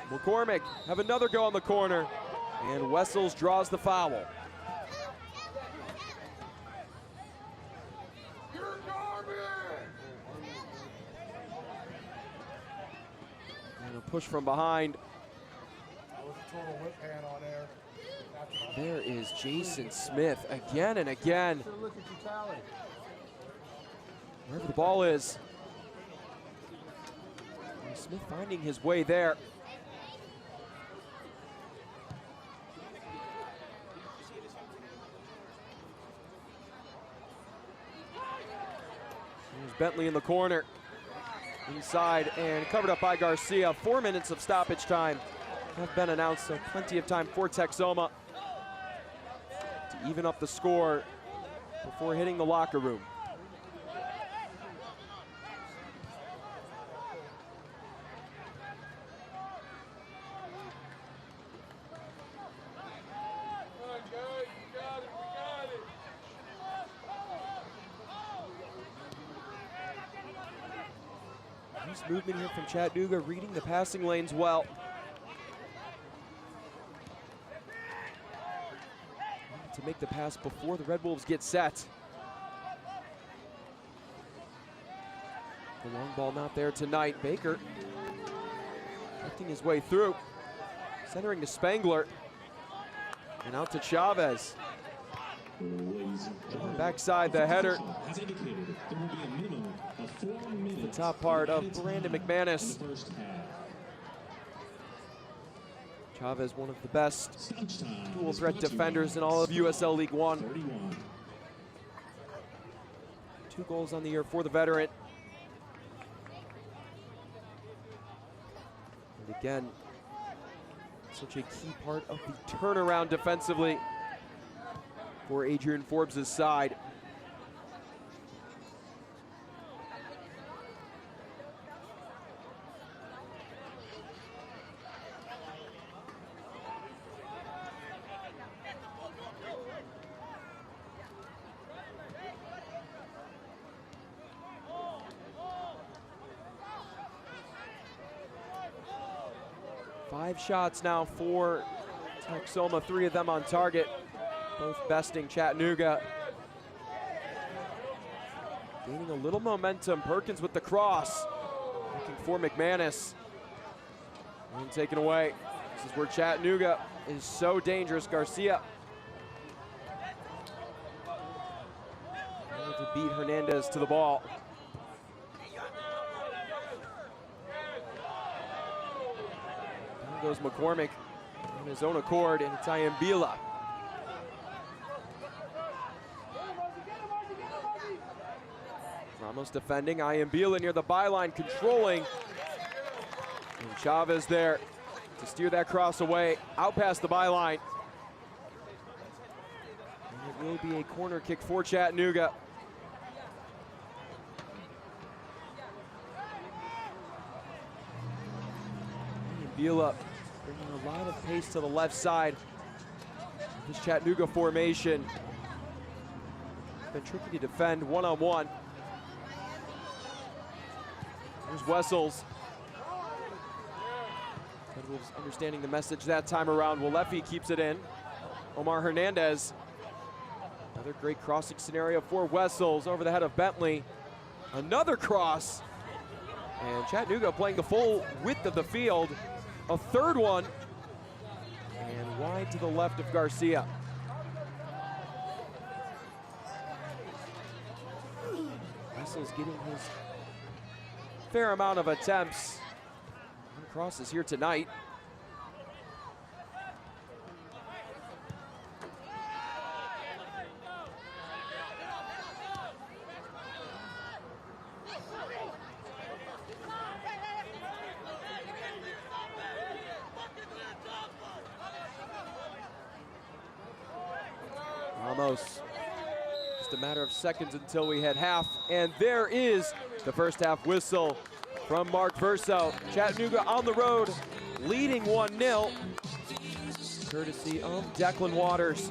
McCormick have another go on the corner, and Wessels draws the foul. And a push from behind. There is Jason Smith again and again. Wherever the ball is. Smith finding his way there. Here's Bentley in the corner. Inside and covered up by Garcia. 4 minutes of stoppage time have been announced, so plenty of time for Texoma to even up the score before hitting the locker room. Nice movement here from Chattanooga, reading the passing lanes well. To make the pass before the Red Wolves get set. The long ball not there tonight. Baker drifting his way through. Centering to Spangler. And out to Chavez. Backside the header. The top part of Brandon McManus. Chavez, one of the best dual threat defenders in all of USL League One. 2 goals on the year for the veteran. And again, such a key part of the turnaround defensively for Adrian Forbes' side. 5 shots now for Texoma, 3 of them on target, both besting Chattanooga. Gaining a little momentum, Perkins with the cross, looking for McManus, and taken away. This is where Chattanooga is so dangerous. Garcia able to beat Hernandez to the ball. Down goes McCormick on his own accord, and it's Ayambila. Ramos defending, Ayambila near the byline, controlling. And Chavez there to steer that cross away, out past the byline. And it will be a corner kick for Chattanooga. Ayambila bringing a lot of pace to the left side. This Chattanooga formation been tricky to defend one-on-one. Here's Wessels. Red Wolves understanding the message that time around. Walefi keeps it in. Omar Hernandez. Another great crossing scenario for Wessels over the head of Bentley. Another cross. And Chattanooga playing the full width of the field. A third one. And wide to the left of Garcia. Wessels getting his fair amount of attempts on crosses here tonight. Ramos, just a matter of seconds until we hit half, and there is the first half whistle from Mark Verso. Chattanooga on the road, leading 1-0, courtesy of Declan Waters.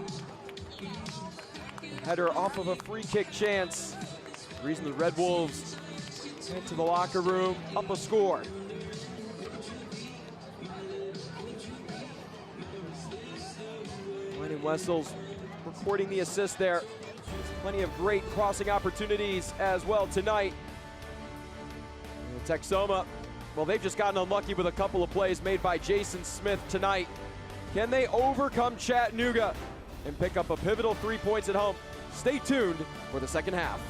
Header off of a free kick chance. The reason the Red Wolves head to the locker room, up a score. Ryan Wessels recording the assist there. Plenty of great crossing opportunities as well tonight. Texoma, well, they've just gotten unlucky with a couple of plays made by Jason Smith tonight. Can they overcome Chattanooga and pick up a pivotal 3 points at home? Stay tuned for the second half.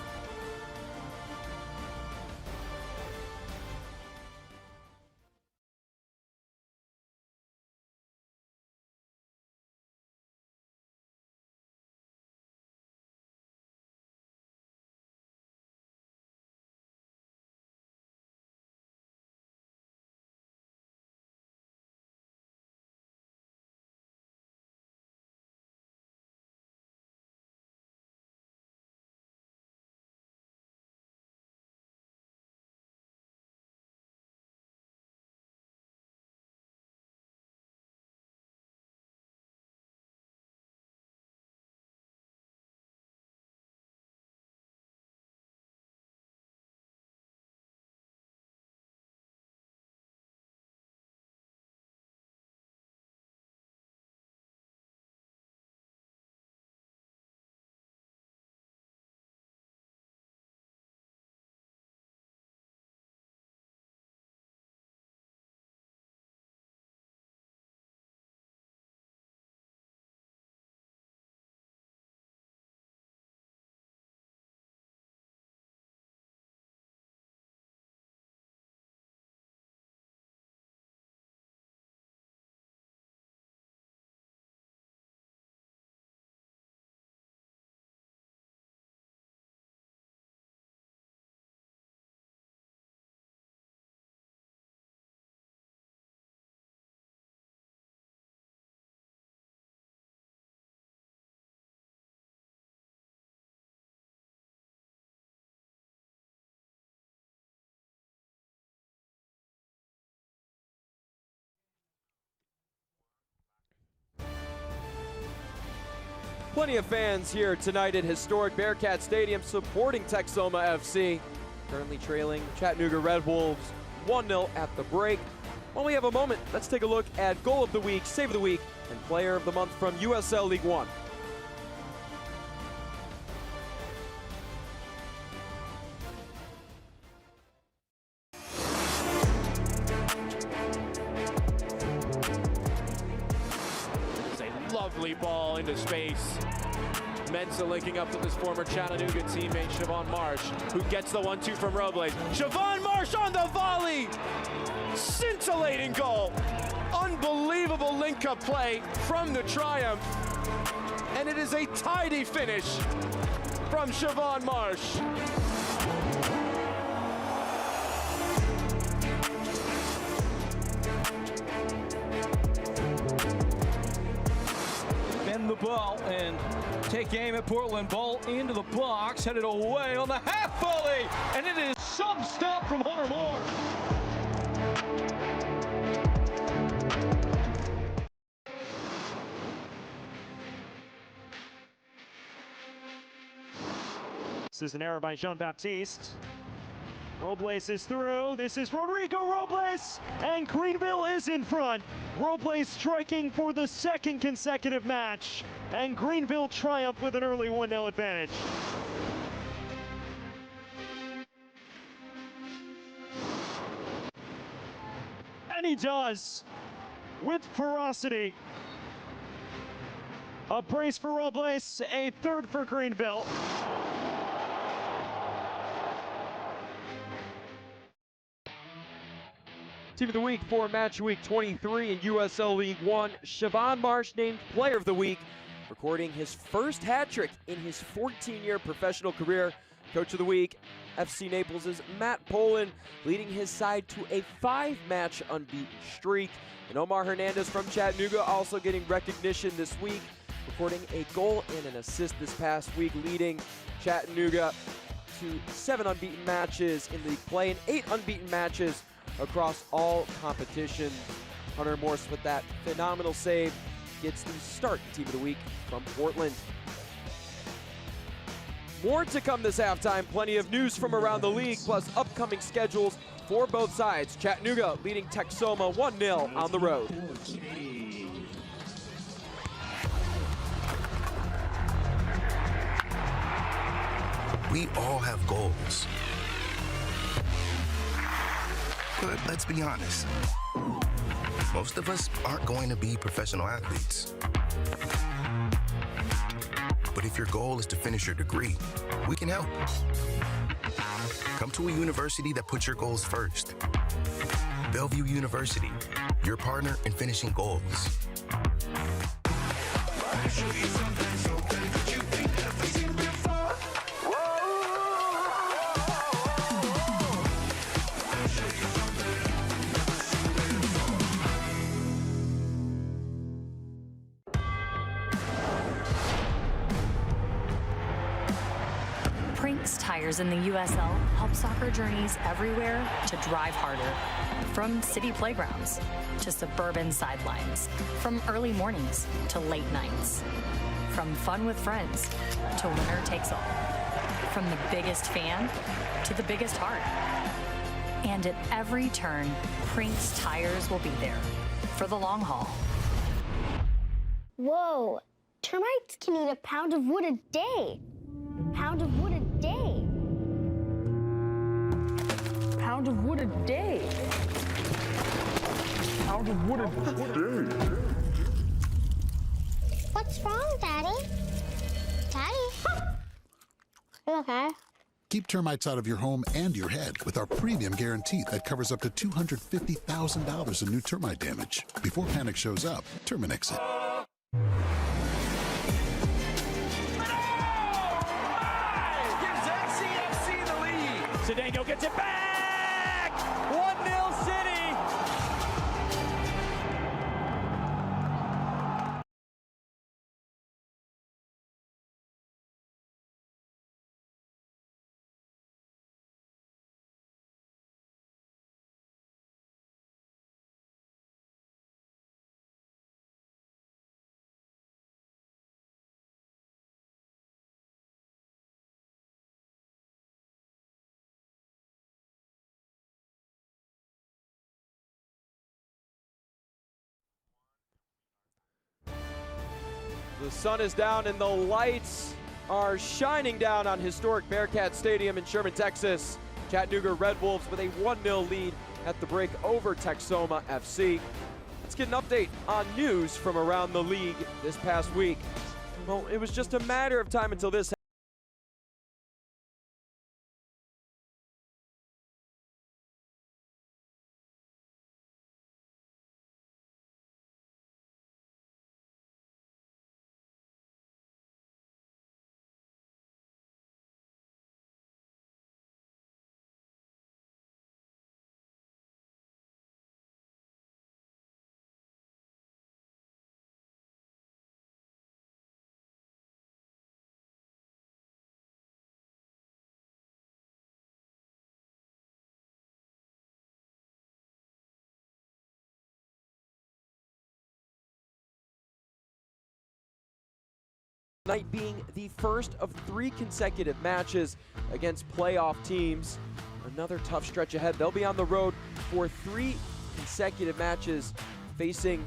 Plenty of fans here tonight at historic Bearcat Stadium supporting Texoma FC. Currently trailing Chattanooga Red Wolves 1-0 at the break. While we have a moment, let's take a look at Goal of the Week, Save of the Week, and Player of the Month from USL League One. It's a lovely ball into space. Mensah linking up with his former Chattanooga teammate, Siobhan Marsh, who gets the 1-2 from Robles. Siobhan Marsh on the volley! Scintillating goal! Unbelievable link-up play from the Triumph. And it is a tidy finish from Siobhan Marsh. Bend the ball and take aim at Portland. Ball into the box, headed away on the half volley, and it is sub-stop from Hunter Moore. This is an error by Jean-Baptiste. Robles is through. This is Rodrigo Robles, and Greenville is in front. Robles striking for the second consecutive match, and Greenville triumph with an early 1-0 advantage. And he does, with ferocity. A brace for Robles, a third for Greenville. Team of the Week for Match Week 23 in USL League One. Siobhan Marsh named Player of the Week, recording his first hat trick in his 14-year professional career. Coach of the Week, FC Naples' Matt Poland, leading his side to a 5-match unbeaten streak. And Omar Hernandez from Chattanooga also getting recognition this week, recording a goal and an assist this past week, leading Chattanooga to 7 unbeaten matches in league play and 8 unbeaten matches across all competition. Hunter Morse with that phenomenal save gets the start Team of the Week from Portland. More to come this halftime. Plenty of news from around the league, plus upcoming schedules for both sides. Chattanooga leading Texoma 1-0 on the road. We all have goals. But let's be honest, most of us aren't going to be professional athletes. But if your goal is to finish your degree, we can help. Come to a university that puts your goals first. Bellevue University, your partner in finishing goals. Prinks Tires in the USL help soccer journeys everywhere to drive harder. From city playgrounds to suburban sidelines. From early mornings to late nights. From fun with friends to winner takes all. From the biggest fan to the biggest heart. And at every turn, Prinks Tires will be there for the long haul. Whoa, termites can eat a pound of wood a day. Pound of wood a day. Pound of wood a day. Pound of wood a day. What's wrong, Daddy? Daddy? You okay? Keep termites out of your home and your head with our premium guarantee that covers up to $250,000 in new termite damage. Before panic shows up, Terminix it. Cedeno gets it back! 1-0 City! The sun is down and the lights are shining down on historic Bearcat Stadium in Sherman, Texas. Chattanooga Red Wolves with a 1-0 lead at the break over Texoma FC. Let's get an update on news from around the league this past week. Well, it was just a matter of time until this night being the first of 3 consecutive matches against playoff teams. Another tough stretch ahead. They'll be on the road for 3 consecutive matches facing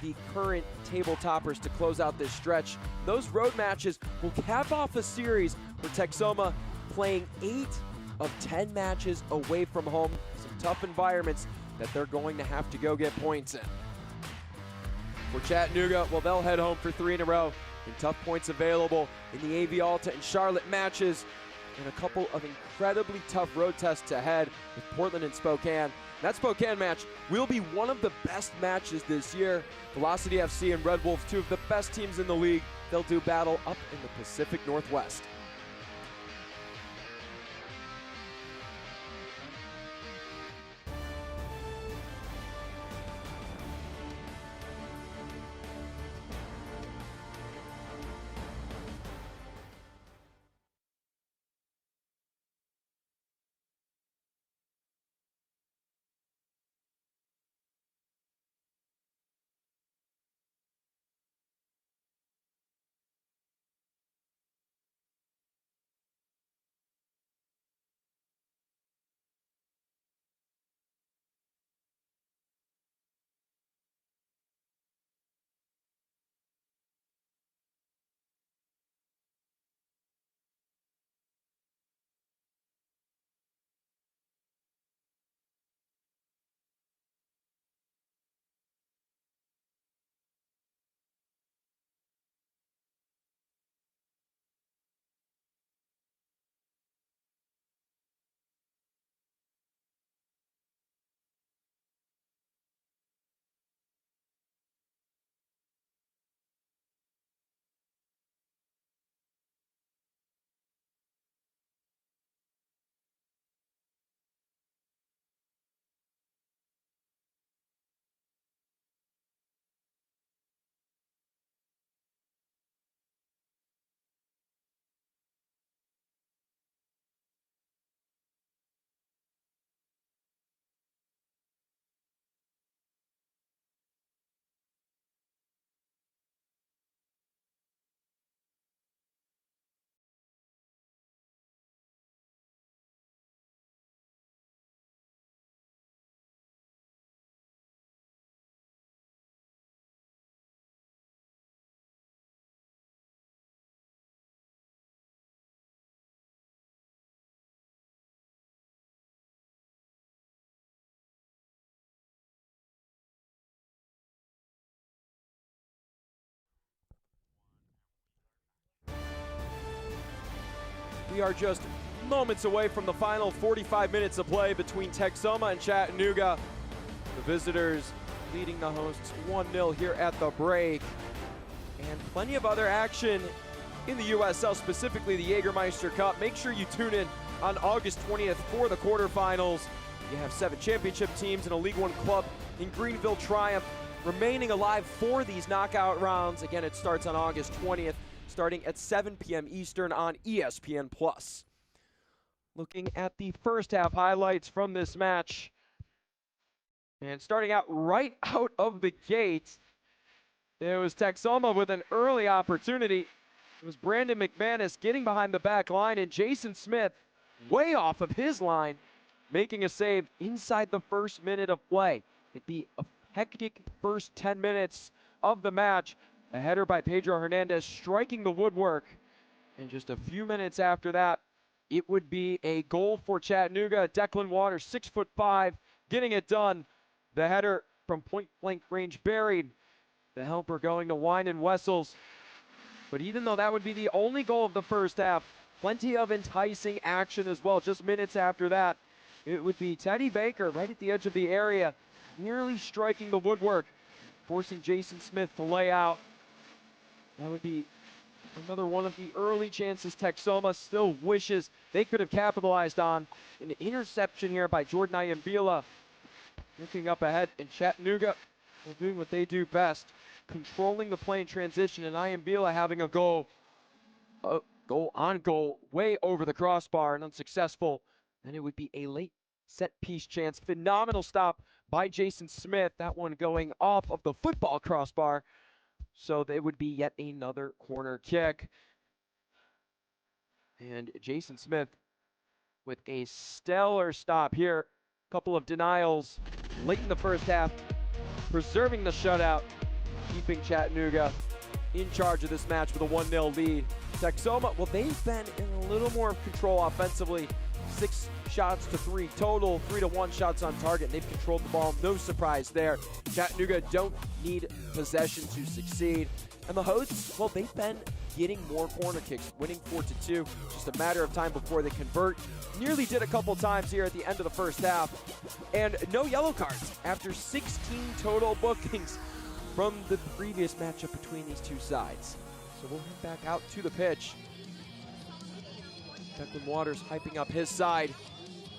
the current table toppers to close out this stretch. Those road matches will cap off a series where Texoma playing 8 of 10 matches away from home. Some tough environments that they're going to have to go get points in. For Chattanooga, well, they'll head home for 3 in a row. And tough points available in the AV Alta and Charlotte matches, and a couple of incredibly tough road tests ahead with Portland and Spokane. That Spokane match will be one of the best matches this year. Velocity FC and Red Wolves, 2 of the best teams in the league. They'll do battle up in the Pacific Northwest. We are just moments away from the final 45 minutes of play between Texoma and Chattanooga. The visitors leading the hosts 1-0 here at the break. And plenty of other action in the USL, specifically the Jägermeister Cup. Make sure you tune in on August 20th for the quarterfinals. You have 7 championship teams and a League One club in Greenville Triumph remaining alive for these knockout rounds. Again, it starts on August 20th. Starting at 7 p.m. Eastern on ESPN+. Looking at the first half highlights from this match. And starting out right out of the gate, it was Texoma with an early opportunity. It was Brandon McManus getting behind the back line, and Jason Smith way off of his line, making a save inside the first minute of play. It'd be a hectic first 10 minutes of the match. A header by Pedro Hernandez striking the woodwork. And just a few minutes after that, it would be a goal for Chattanooga. Declan Waters, 6'5", getting it done. The header from point-blank range buried. The helper going to Wine and Wessels. But even though that would be the only goal of the first half, plenty of enticing action as well. Just minutes after that, it would be Teddy Baker right at the edge of the area, nearly striking the woodwork, forcing Jason Smith to lay out. That would be another one of the early chances Texoma still wishes they could have capitalized on. An interception here by Jordan Ayambila. Looking up ahead, and Chattanooga doing what they do best, controlling the play in transition, and Ayambila having a goal way over the crossbar and unsuccessful. Then it would be a late set piece chance. Phenomenal stop by Jason Smith. That one going off of the football crossbar. So they would be yet another corner kick. And Jason Smith with a stellar stop here. Couple of denials late in the first half, preserving the shutout, keeping Chattanooga in charge of this match with a 1-0 lead. Texoma, well, they've been in a little more control offensively. 6 shots to 3 total, 3 to 1 shots on target. They've controlled the ball, no surprise there. Chattanooga don't need possession to succeed. And the hosts, well, they've been getting more corner kicks, winning 4-2. Just a matter of time before they convert. Nearly did a couple times here at the end of the first half. And no yellow cards after 16 total bookings from the previous matchup between these two sides. So we'll head back out to the pitch. Declan Waters hyping up his side.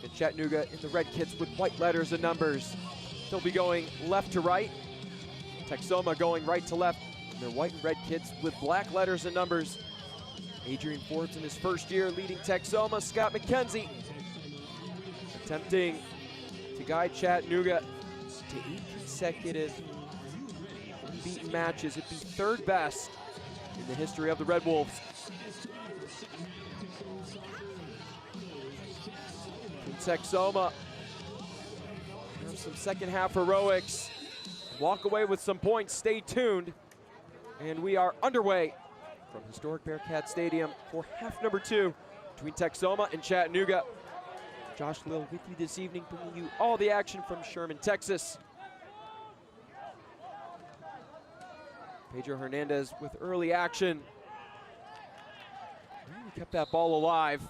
And Chattanooga in the red kits with white letters and numbers. They'll be going left to right. Texoma going right to left. Their white and red kits with black letters and numbers. Adrian Forbes in his first year leading Texoma. Scott McKenzie attempting to guide Chattanooga to 8 consecutive unbeaten matches. It'd be 3rd best in the history of the Red Wolves. From Texoma, some second half heroics. Walk away with some points. Stay tuned. And we are underway from historic Bearcat Stadium for half number 2 between Texoma and Chattanooga. Josh Lill with you this evening, bringing you all the action from Sherman, Texas. Pedro Hernandez with early action. Really kept that ball alive.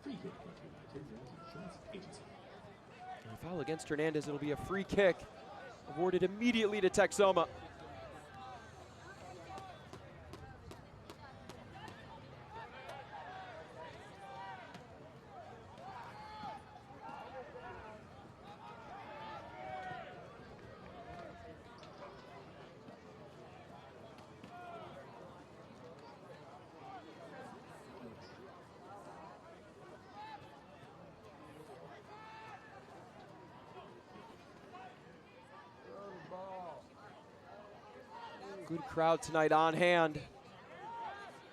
And a foul against Hernandez. It'll be a free kick awarded immediately to Texoma. Good crowd tonight on hand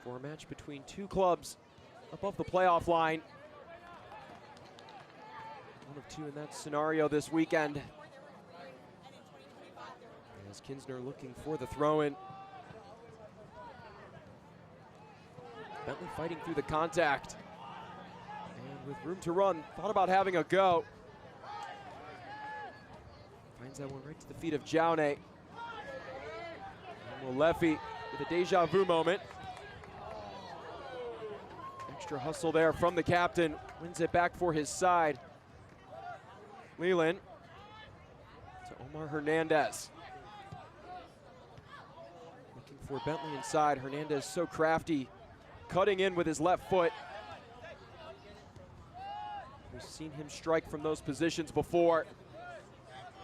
for a match between two clubs above the playoff line. One of 2 in that scenario this weekend. As Kinsner looking for the throw-in. Bentley fighting through the contact. And with room to run, thought about having a go. Finds that one right to the feet of Jaune. Leffy with a deja vu moment. Extra hustle there from the captain. Wins it back for his side. Leland to Omar Hernandez. Looking for Bentley inside. Hernandez so crafty. Cutting in with his left foot. We've seen him strike from those positions before.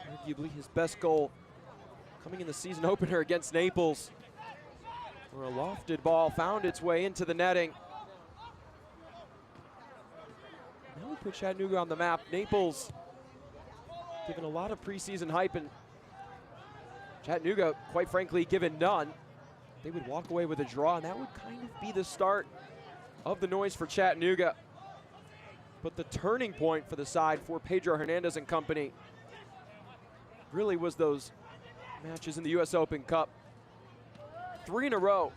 Arguably his best goal coming in the season opener against Naples, where a lofted ball found its way into the netting. Now we put Chattanooga on the map. Naples given a lot of preseason hype, and Chattanooga, quite frankly, given none. They would walk away with a draw, and that would kind of be the start of the noise for Chattanooga. But the turning point for the side for Pedro Hernandez and company really was those matches in the US Open Cup. 3 in a row.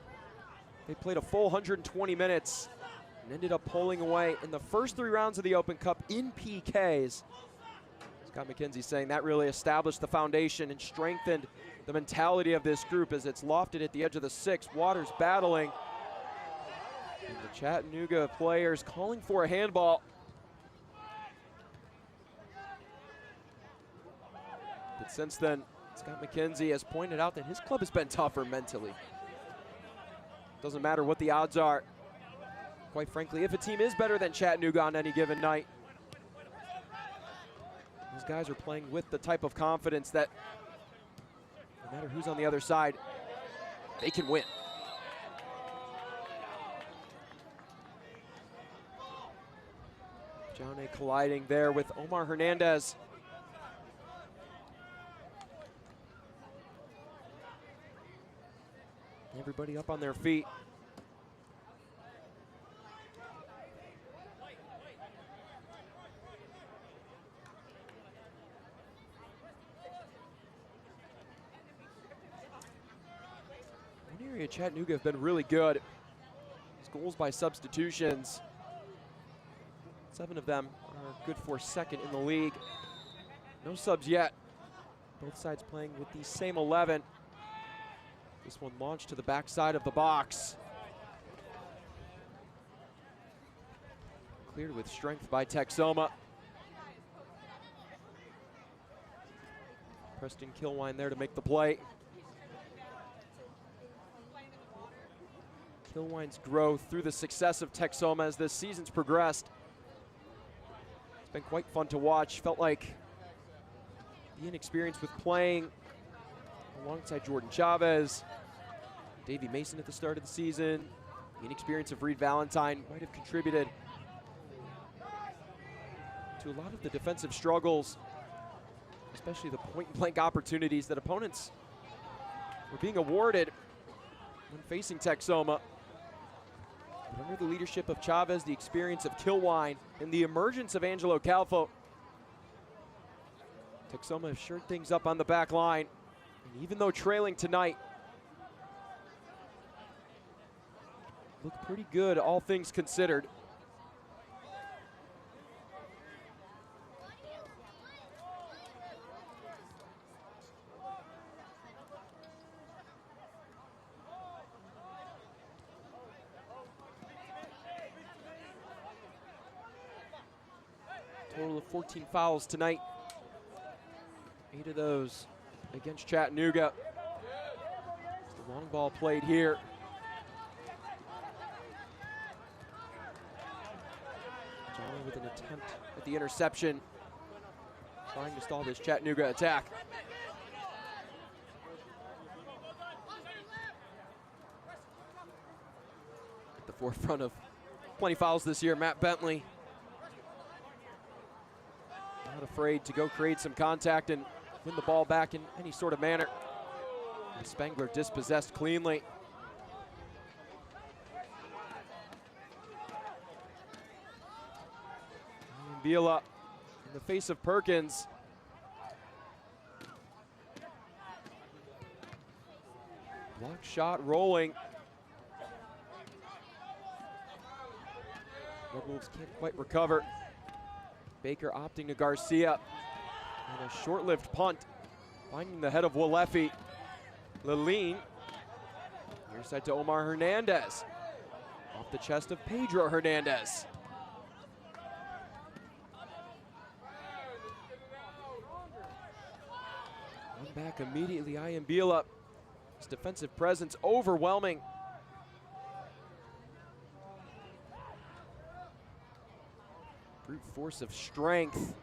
They played a full 120 minutes and ended up pulling away in the first 3 rounds of the Open Cup in PKs. Scott McKenzie saying that really established the foundation and strengthened the mentality of this group as it's lofted at the edge of the 6. Waters battling. And the Chattanooga players calling for a handball. But since then, Scott McKenzie has pointed out that his club has been tougher mentally. Doesn't matter what the odds are. Quite frankly, if a team is better than Chattanooga on any given night, these guys are playing with the type of confidence that no matter who's on the other side, they can win. John A. colliding there with Omar Hernandez. Everybody up on their feet. One area Chattanooga have been really good is goals by substitutions. 7 of them are good for 2nd in the league. No subs yet. Both sides playing with the same 11. This one launched to the backside of the box. Cleared with strength by Texoma. Preston Kilwine there to make the play. Kilwine's growth through the success of Texoma as this season's progressed. It's been quite fun to watch. Felt like the inexperience with playing alongside Jordan Chavez, Davey Mason at the start of the season, the inexperience of Reed Valentine might have contributed to a lot of the defensive struggles, especially the point-blank opportunities that opponents were being awarded when facing Texoma. But under the leadership of Chavez, the experience of Kilwine, and the emergence of Angelo Calfo, Texoma have shored things up on the back line. And even though trailing tonight, look pretty good, all things considered. Total of 14 fouls tonight. 8 of those against Chattanooga. The long ball played here. Johnny with an attempt at the interception, trying to stall this Chattanooga attack. At the forefront of plenty fouls this year, Matt Bentley. Not afraid to go create some contact and win the ball back in any sort of manner. And Spangler dispossessed cleanly. Vila in the face of Perkins. Block shot rolling. Red Wolves can't quite recover. Baker opting to Garcia. And a short-lived punt, finding the head of Walefi. Laline, near side to Omar Hernandez. Off the chest of Pedro Hernandez. One back immediately, Iambila. His defensive presence overwhelming. Brute force of strength.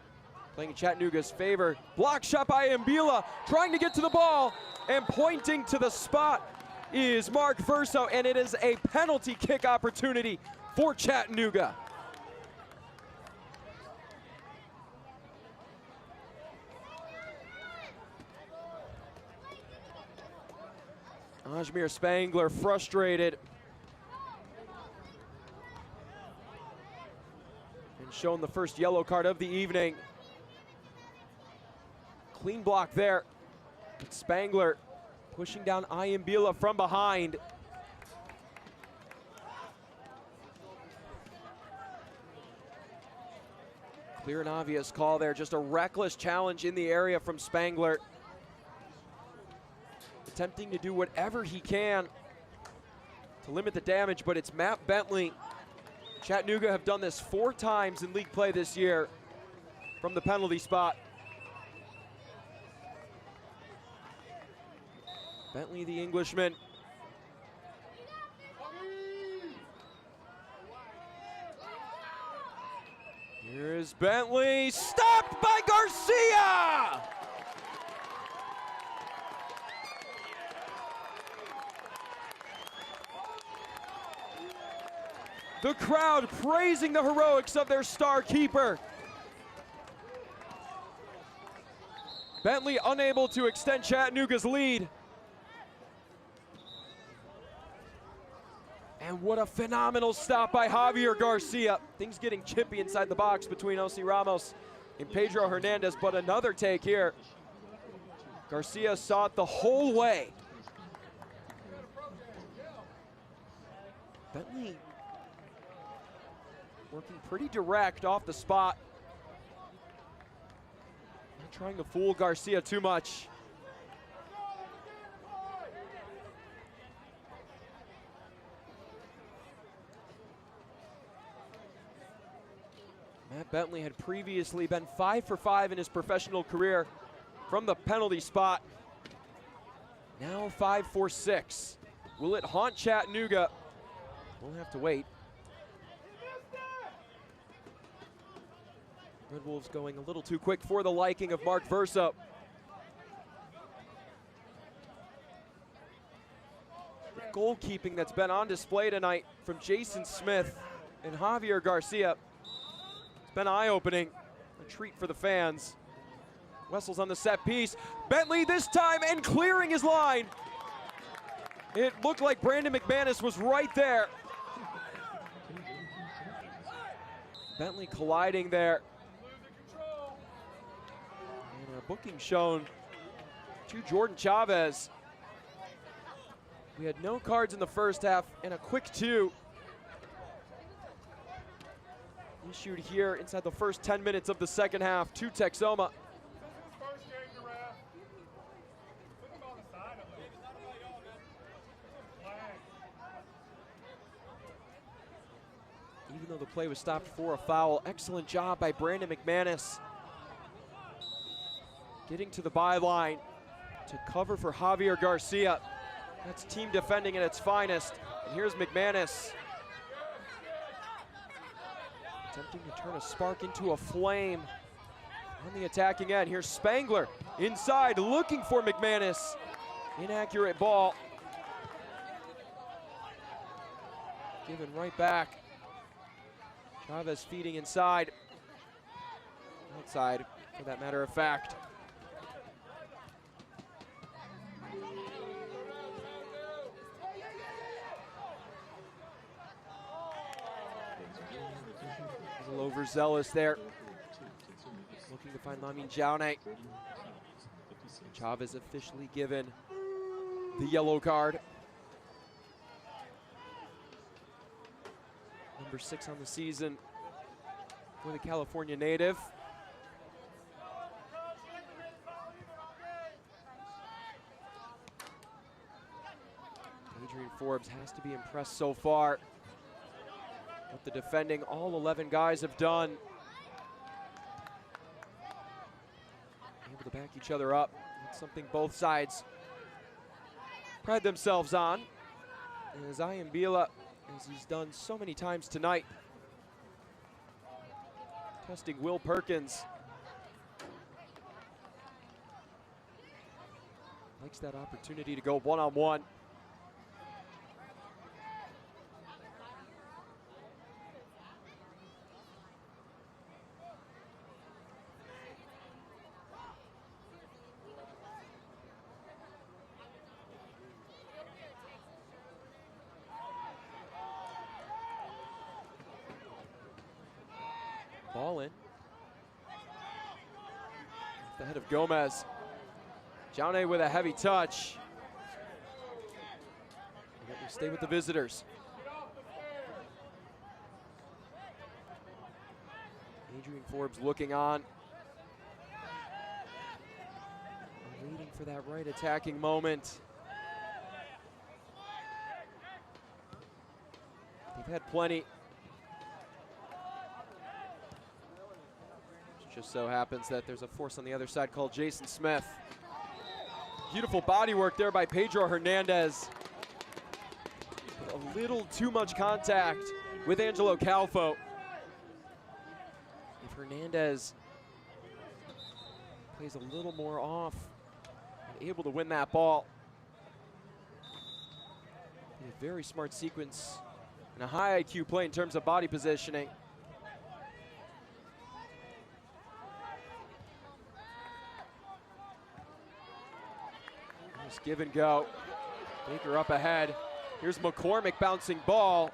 Playing in Chattanooga's favor. Block shot by Iambila, trying to get to the ball, and pointing to the spot is Mark Verso, and it is a penalty kick opportunity for Chattanooga. Ajmir Spangler frustrated. And shown the first yellow card of the evening. Clean block there. Spangler pushing down Ayambila from behind. Clear and obvious call there, just a reckless challenge in the area from Spangler. Attempting to do whatever he can to limit the damage, but it's Matt Bentley. Chattanooga have done this 4 times in league play this year from the penalty spot. Bentley, the Englishman. Here's Bentley, stopped by Garcia! The crowd praising the heroics of their star keeper. Bentley unable to extend Chattanooga's lead. And what a phenomenal stop by Javier Garcia. Things getting chippy inside the box between Osi Ramos and Pedro Hernandez, but another take here. Garcia saw it the whole way. Bentley working pretty direct off the spot. Not trying to fool Garcia too much. Matt Bentley had previously been 5 for 5 in his professional career from the penalty spot. Now 5 for 6. Will it haunt Chattanooga? We'll have to wait. Red Wolves going a little too quick for the liking of Mark Versa. The goalkeeping that's been on display tonight from Jason Smith and Javier Garcia. It's been eye-opening, a treat for the fans. Wessel's on the set piece. Bentley this time and clearing his line. It looked like Brandon McManus was right there. Bentley colliding there. And a booking shown to Jordan Chavez. We had no cards in the first half and a quick 2. Issued here inside the first 10 minutes of the second half to Texoma. Even though the play was stopped for a foul, excellent job by Brandon McManus. Getting to the byline to cover for Javier Garcia. That's team defending at its finest. And here's McManus. Attempting to turn a spark into a flame on the attacking end. Here's Spangler inside looking for McManus. Inaccurate ball. Given right back. Chavez feeding inside. Outside, for that matter of fact. A little overzealous there. Looking to find Lamin Jaune. Chavez officially given the yellow card. Number 6 on the season for the California native. Adrian Forbes has to be impressed so far. What the defending all 11 guys have done. Able to back each other up. That's something both sides pride themselves on. And as Ayambila, as he's done so many times tonight, testing Will Perkins. Likes that opportunity to go one-on-one. Ball in. The head of Gomez. Jaune with a heavy touch. We stay with the visitors. Adrian Forbes looking on. Waiting for that right attacking moment. They've had plenty. It just so happens that there's a force on the other side called Jason Smith. Beautiful body work there by Pedro Hernandez. But a little too much contact with Angelo Calfo. If Hernandez plays a little more off and able to win that ball. A very smart sequence and a high IQ play in terms of body positioning. Nice give and go. Baker up ahead. Here's McCormick bouncing ball.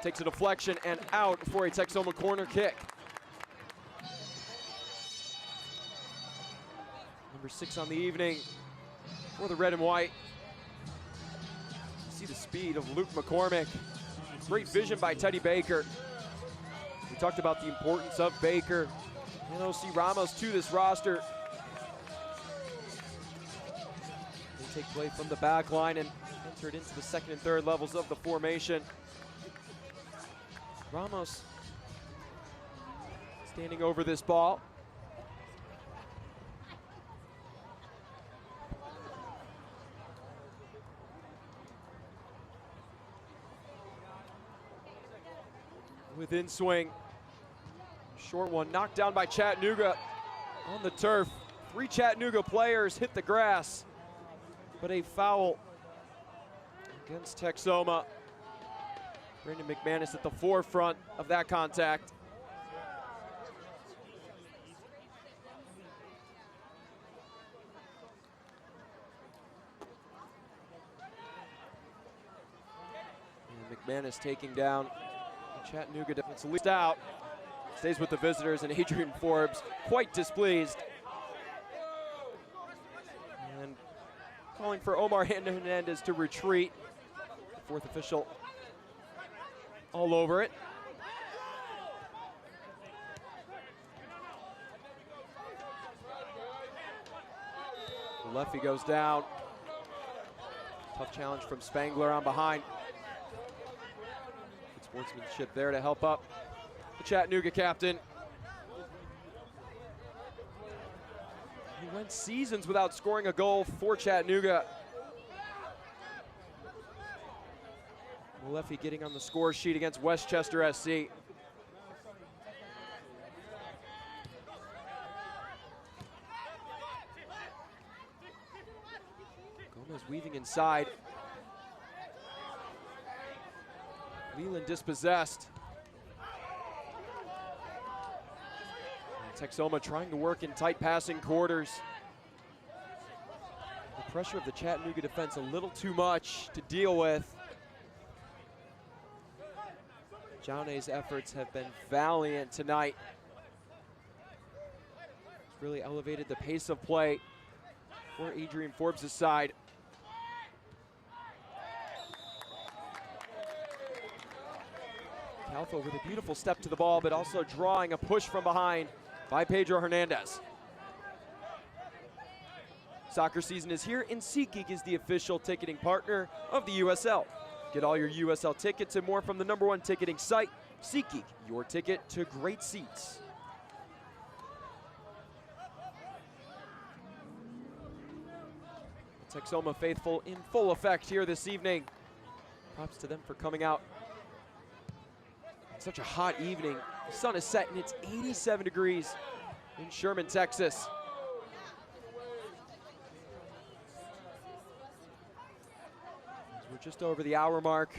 Takes a deflection and out for a Texoma corner kick. Number 6 on the evening for the red and white. You see the speed of Luke McCormick. Great vision by Teddy Baker. We talked about the importance of Baker and O.C. Ramos to this roster. They take play from the back line and entered into the second and third levels of the formation. Ramos standing over this ball. Within swing. Short one knocked down by Chattanooga on the turf. 3 Chattanooga players hit the grass, but a foul against Texoma. Brandon McManus at the forefront of that contact. And McManus taking down Chattanooga defense leads out. Stays with the visitors, and Adrian Forbes quite displeased. And calling for Omar Hernandez to retreat. The 4th official all over it. Lefty goes down. Tough challenge from Spangler on behind. Good sportsmanship there to help up the Chattanooga captain. He went seasons without scoring a goal for Chattanooga. Leffy getting on the score sheet against Westchester SC. Gomez weaving inside. Leland dispossessed. And Texoma trying to work in tight passing quarters. The pressure of the Chattanooga defense a little too much to deal with. Jaune's efforts have been valiant tonight. It's really elevated the pace of play for Adrian Forbes' side. Calfo with a beautiful step to the ball, but also drawing a push from behind by Pedro Hernandez. Soccer season is here, and SeatGeek is the official ticketing partner of the USL. Get all your USL tickets and more from the #1 ticketing site, SeatGeek, your ticket to great seats. The Texoma faithful in full effect here this evening. Props to them for coming out. It's such a hot evening. The sun is set and it's 87 degrees in Sherman, Texas. We're just over the hour mark.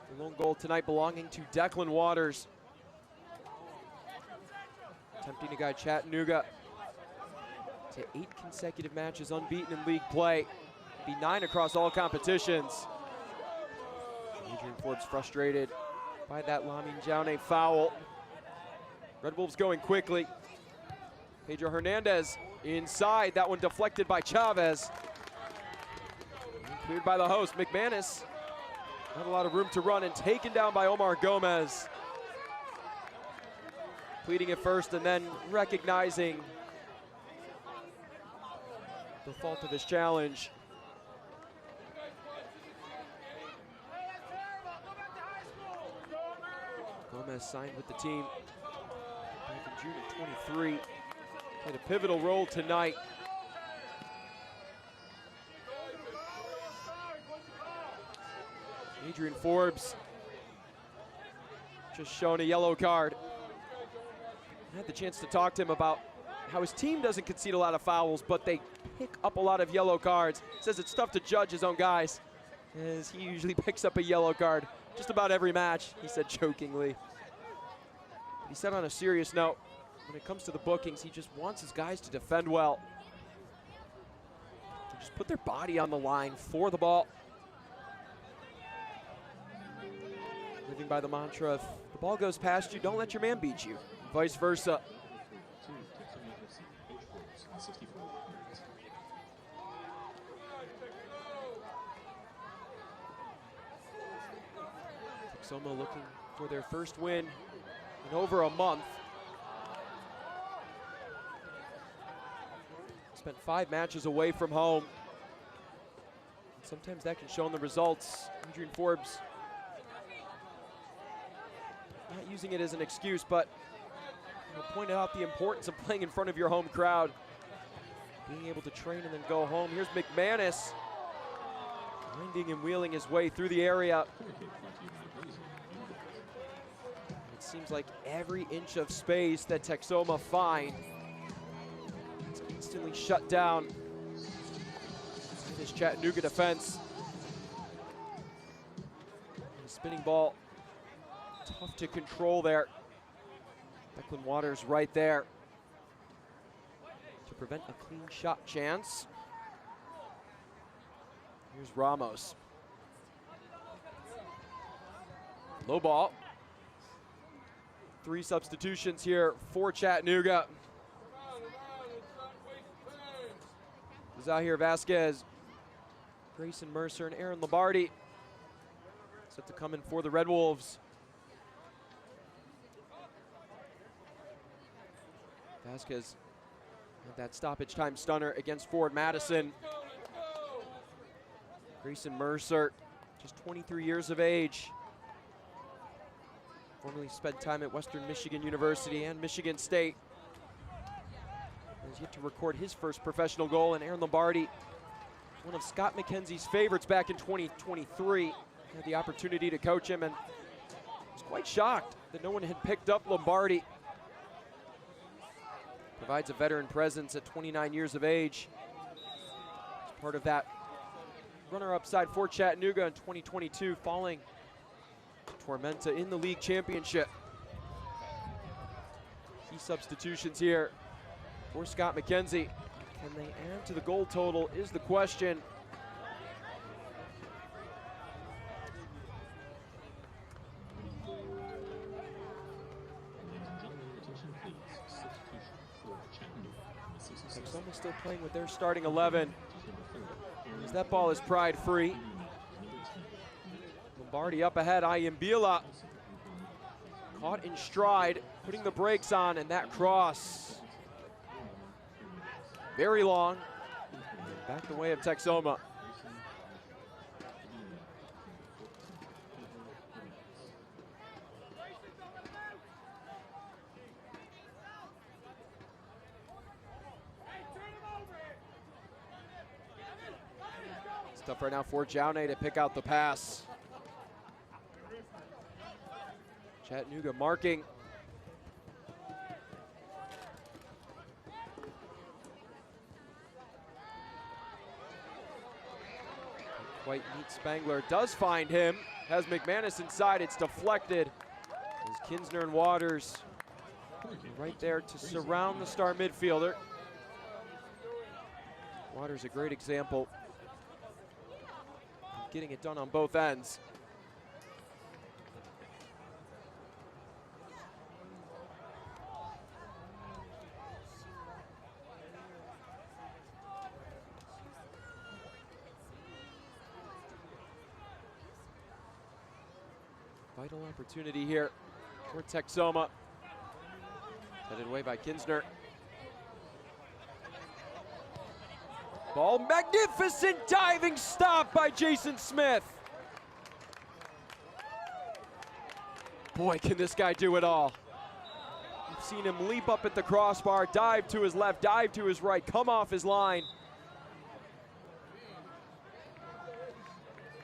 The lone goal tonight belonging to Declan Waters. Attempting to guide Chattanooga to 8 consecutive matches unbeaten in league play. Be 9 across all competitions. Adrian Forbes frustrated by that Lamin Jaune foul. Red Wolves going quickly. Pedro Hernandez inside. That one deflected by Chavez. Cleared by the host, McManus. Not a lot of room to run and taken down by Omar Gomez. Pleading it first and then recognizing the fault of his challenge. Gomez signed with the team back in June of 23. Played a pivotal role tonight. Adrian Forbes just shown a yellow card. I had the chance to talk to him about how his team doesn't concede a lot of fouls, but they pick up a lot of yellow cards. Says it's tough to judge his own guys, as he usually picks up a yellow card just about every match, he said jokingly. But he said on a serious note, when it comes to the bookings, he just wants his guys to defend well. To just put their body on the line for the ball. Living by the mantra, if the ball goes past you, don't let your man beat you. Vice versa. Texoma looking for their first win in over a month. Spent 5 matches away from home. Sometimes that can show in the results. Adrian Forbes not using it as an excuse, but pointed out the importance of playing in front of your home crowd. Being able to train and then go home. Here's McManus winding and wheeling his way through the area. It seems like every inch of space that Texoma find, it's instantly shut down. This Chattanooga defense. And a spinning ball. Tough to control there. Declan Waters right there to prevent a clean shot chance. Here's Ramos. Low ball. 3 substitutions here for Chattanooga. Zahir Vasquez, Grayson Mercer, and Aaron Lombardi set to come in for the Red Wolves. Vasquez had that stoppage time stunner against Ford Madison. Grayson Mercer, just 23 years of age. Formerly spent time at Western Michigan University and Michigan State. Has yet to record his first professional goal, and Aaron Lombardi, one of Scott McKenzie's favorites back in 2023. Had the opportunity to coach him and was quite shocked that no one had picked up Lombardi. Provides a veteran presence at 29 years of age. As part of that runner-up side for Chattanooga in 2022, falling to Tormenta in the league championship. Key substitutions here for Scott McKenzie. Can they add to the goal total is the question. Texoma still playing with their starting 11. As that ball is pried free. Lombardi up ahead, Ayambila caught in stride, putting the brakes on, and that cross. Very long, back the way of Texoma. It's tough right now for Jaune to pick out the pass. Chattanooga marking. Quite neat. Spangler does find him. Has McManus inside. It's deflected. As Kinsner and Waters right there to surround the star midfielder. Waters a great example of getting it done on both ends. Vital opportunity here for Texoma. Headed away by Kinsner. Ball, magnificent diving stop by Jason Smith. Boy, can this guy do it all. We've seen him leap up at the crossbar, dive to his left, dive to his right, come off his line.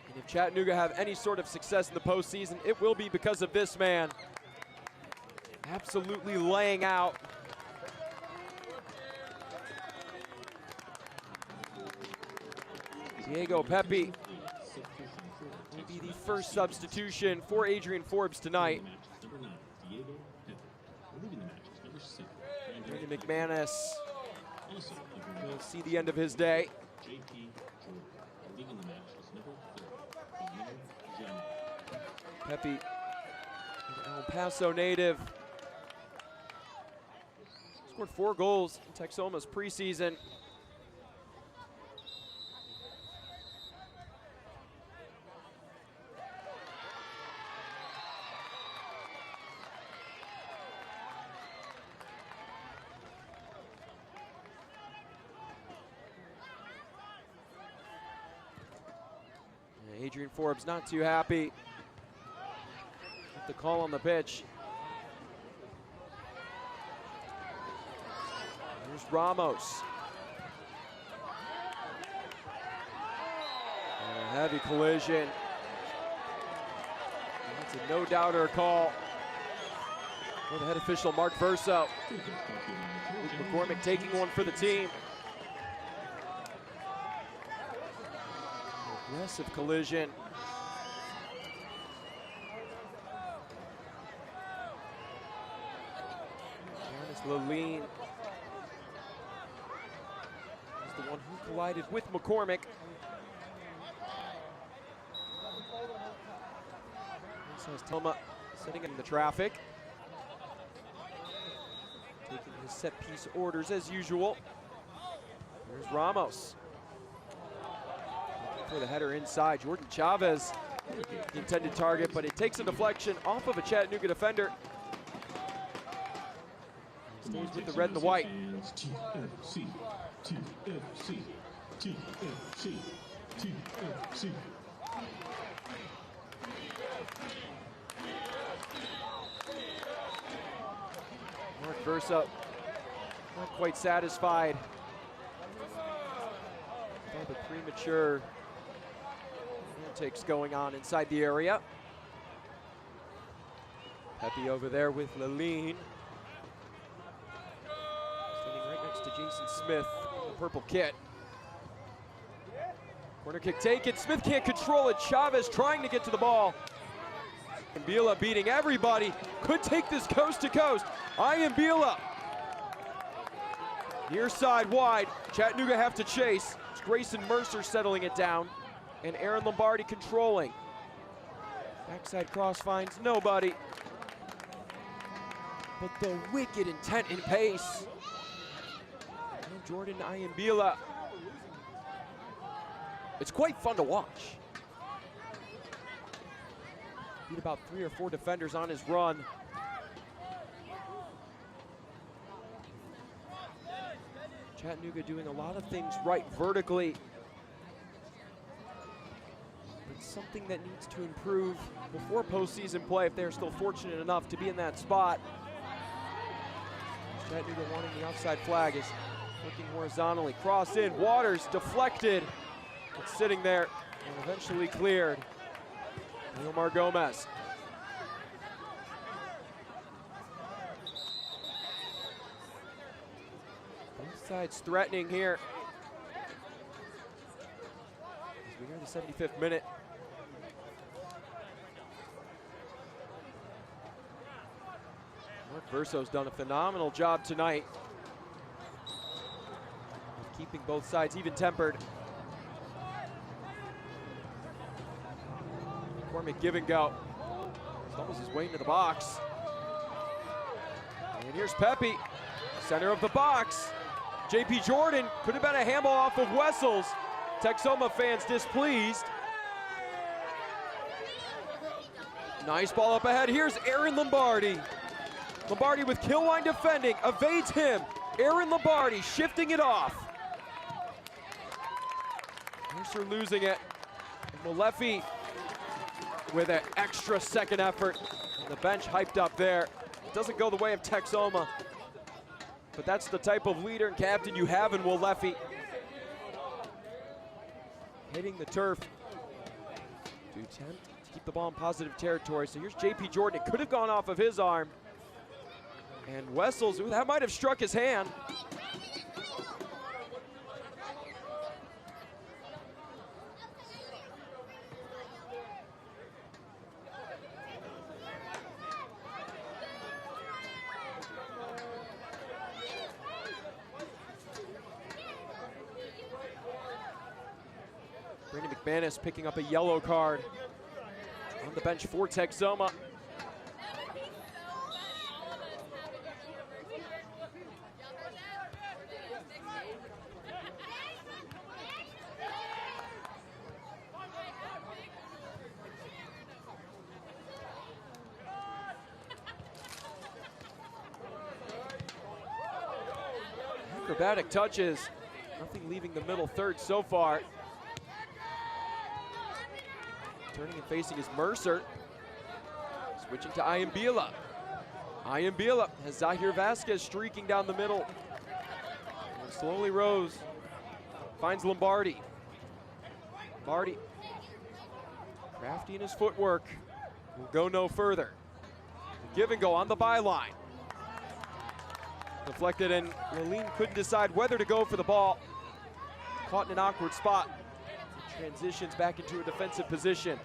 And if Chattanooga have any sort of success in the postseason, it will be because of this man. Absolutely laying out. Diego Pepe will be the first substitution for Adrian Forbes tonight. Brandon McManus will see the end of his day. Pepe, an El Paso native, scored 4 goals in Texoma's preseason. Adrian Forbes not too happy with the call on the pitch. Here's Ramos. And a heavy collision. That's a no-doubter call for the head official, Mark Verso. McCormick taking one for the team. Aggressive collision. Janice Laline is the one who collided with McCormick. This has Telma sitting in the traffic. Taking his set-piece orders as usual. Here's Ramos. For the header inside, Jordan Chavez, the intended target, but it takes a deflection off of a Chattanooga defender. Stays with the red and the white. TFC, TFC, TFC, TFC. Mark Verso, not quite satisfied by the premature antics going on inside the area. Pepe over there with Laline. Standing right next to Jason Smith in the purple kit. Corner kick taken, Smith can't control it. Chavez trying to get to the ball. Mbila beating everybody. Could take this coast to coast. Mbila. Near side wide. Chattanooga have to chase. It's Grayson Mercer settling it down. And Aaron Lombardi controlling. Backside cross finds nobody. But the wicked intent and pace. And Jordan Mbila. It's quite fun to watch. Beat about 3 or 4 defenders on his run. Chattanooga doing a lot of things right vertically. But something that needs to improve before postseason play if they're still fortunate enough to be in that spot. Chattanooga wanting the outside flag is looking horizontally. Cross in, Waters deflected. It's sitting there and eventually cleared. Omar Gomez. Both sides threatening here. As we are in the 75th minute. Mark Verso's done a phenomenal job tonight of keeping both sides even-tempered. McCormick give and go. Stumbles his way into the box. And here's Pepe, center of the box. JP Jordan, could have been a handball off of Wessels. Texoma fans displeased. Nice ball up ahead. Here's Aaron Lombardi. Lombardi with kill line defending, evades him. Aaron Lombardi shifting it off. Mercer losing it. Molefi with an extra second effort. The bench hyped up there. It doesn't go the way of Texoma, but that's the type of leader and captain you have in Molefi. Hitting the turf to attempt to keep the ball in positive territory. So here's JP Jordan. It could have gone off of his arm. And Wessels, ooh, that might have struck his hand. Brandon McManus picking up a yellow card on the bench for Texoma. Acrobatic touches, nothing leaving the middle third so far. Turning and facing is Mercer. Switching to Ayambila. Ayambila has Zahir Vasquez streaking down the middle. And slowly rose. Finds Lombardi. Lombardi, crafty in his footwork, will go no further. Give and go on the byline. Deflected, and Lalene couldn't decide whether to go for the ball. Caught in an awkward spot. Transitions back into a defensive position.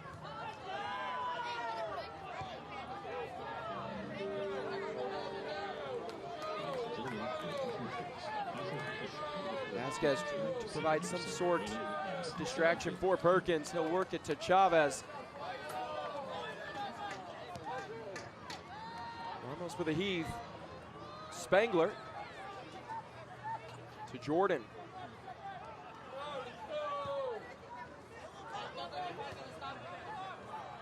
Vasquez trying to provide some sort of distraction for Perkins. He'll work it to Chavez. Ramos with a heave. Spangler to Jordan.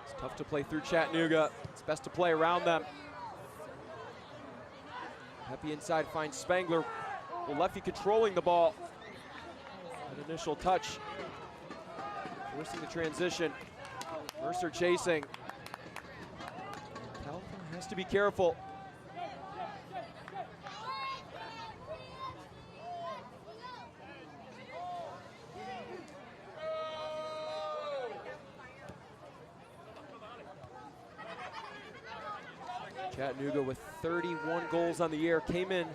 It's tough to play through Chattanooga. It's best to play around them. Happy inside finds Spangler. Molefi controlling the ball. An initial touch. Forcing the transition. Mercer chasing. Calvin has to be careful. Chattanooga with 31 goals on the year, came in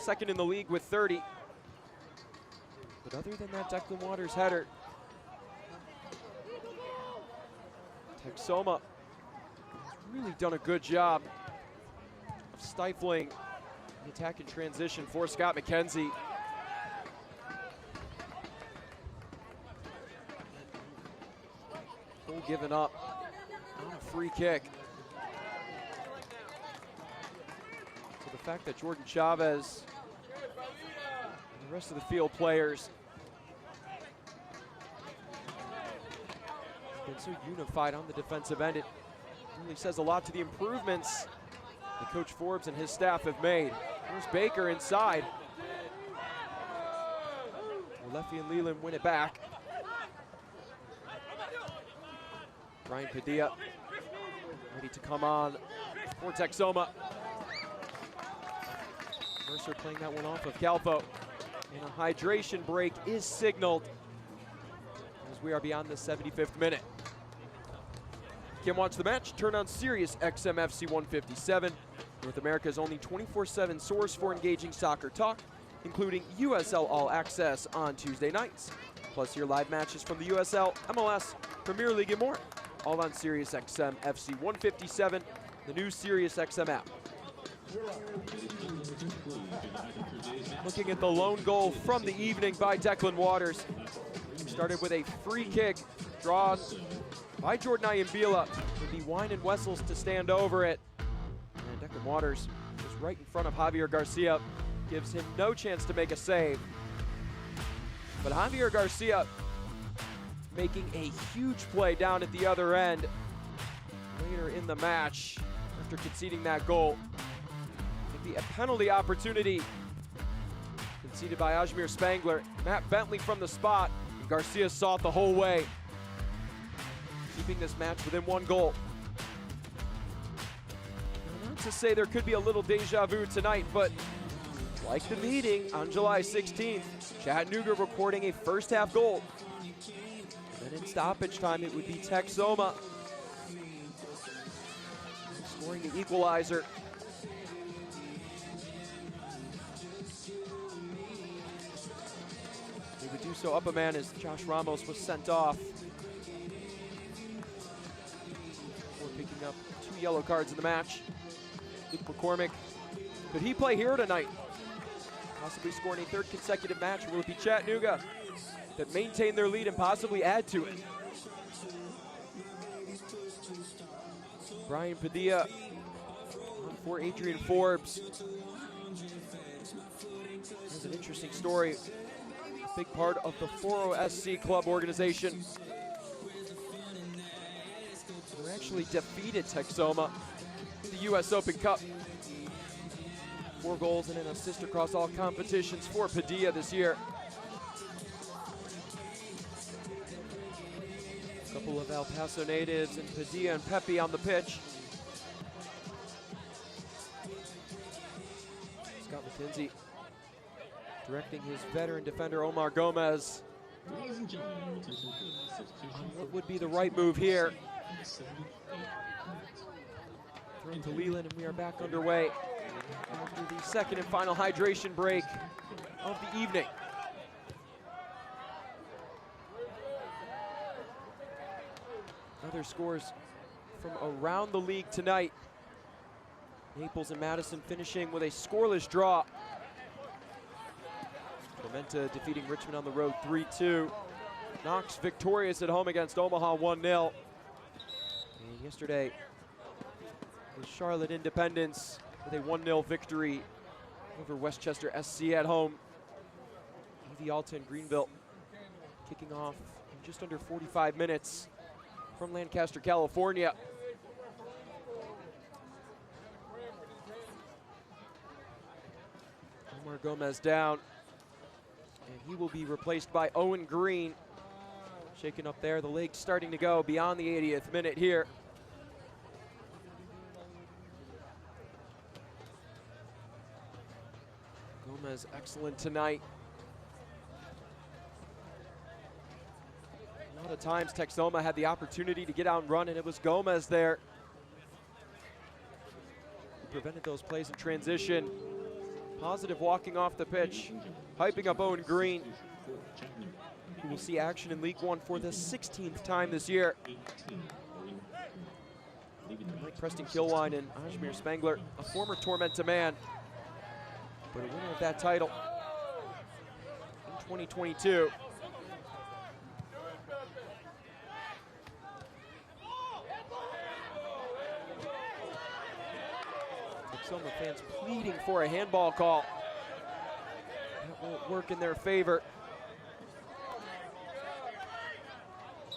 second in the league with 30. But other than that Declan Waters header, Texoma has really done a good job of stifling the attack and transition for Scott McKenzie. Goal given up on a free kick. The fact that Jordan Chavez and the rest of the field players have been so unified on the defensive end, it really says a lot to the improvements that Coach Forbes and his staff have made. Here's Baker inside. Molefi and Leland win it back. Brian Padilla ready to come on for Texoma. Mercer playing that one off of Calfo. And a hydration break is signaled as we are beyond the 75th minute. Can't watch the match? Turn on Sirius XM FC 157, North America's only 24/7 source for engaging soccer talk, including USL All Access on Tuesday nights. Plus your live matches from the USL, MLS, Premier League, and more. All on Sirius XM FC 157, the new Sirius XM app. Looking at the lone goal from the evening by Declan Waters. Started with a free kick drawn by Jordan Ayambila. Would be Wine and Wessels to stand over it. And Declan Waters is right in front of Javier Garcia. Gives him no chance to make a save. But Javier Garcia making a huge play down at the other end. later in the match after conceding that goal. Maybe a penalty opportunity conceded by Ajmer Spangler. Matt Bentley from the spot. And Garcia saw it the whole way, keeping this match within 1 goal. Not to say there could be a little deja vu tonight, but like the meeting on July 16th, Chattanooga recording a first half goal. And in stoppage time, it would be Texoma scoring the equalizer. They would do so up a man as Josh Ramos was sent off before picking up 2 yellow cards in the match. Luke McCormick, could he play here tonight? Possibly scoring a 3rd consecutive match, or will it be Chattanooga that maintain their lead and possibly add to it? Brian Padilla on for Adrian Forbes. That's an interesting story. A big part of the Foro SC club organization. They actually defeated Texoma in the US Open Cup. 4 goals and an assist across all competitions for Padilla this year. A couple of El Paso natives and Padilla and Pepe on the pitch. Scott McKenzie directing his veteran defender Omar Gomez on what would be the right move here. Thrown to Leland, and we are back underway after the 2nd and final hydration break of the evening. Other scores from around the league tonight. Naples and Madison finishing with a scoreless draw. Clementa defeating Richmond on the road 3-2. Knox victorious at home against Omaha 1-0. And yesterday, the Charlotte Independence with a 1-0 victory over Westchester SC at home. EV Alta and Greenville kicking off in just under 45 minutes from Lancaster, California. Omar Gomez down, and he will be replaced by Owen Green. Shaken up there, the league starting to go beyond the 80th minute here. Gomez excellent tonight. A lot of times Texoma had the opportunity to get out and run, and it was Gomez there who prevented those plays in transition. Positive walking off the pitch, hyping up Owen Green, who will see action in League One for the 16th time this year. Like Preston Kilwine and Ajmer Spangler, a former Tormenta man, but a winner of that title in 2022. Texoma fans pleading for a handball call. That won't work in their favor. You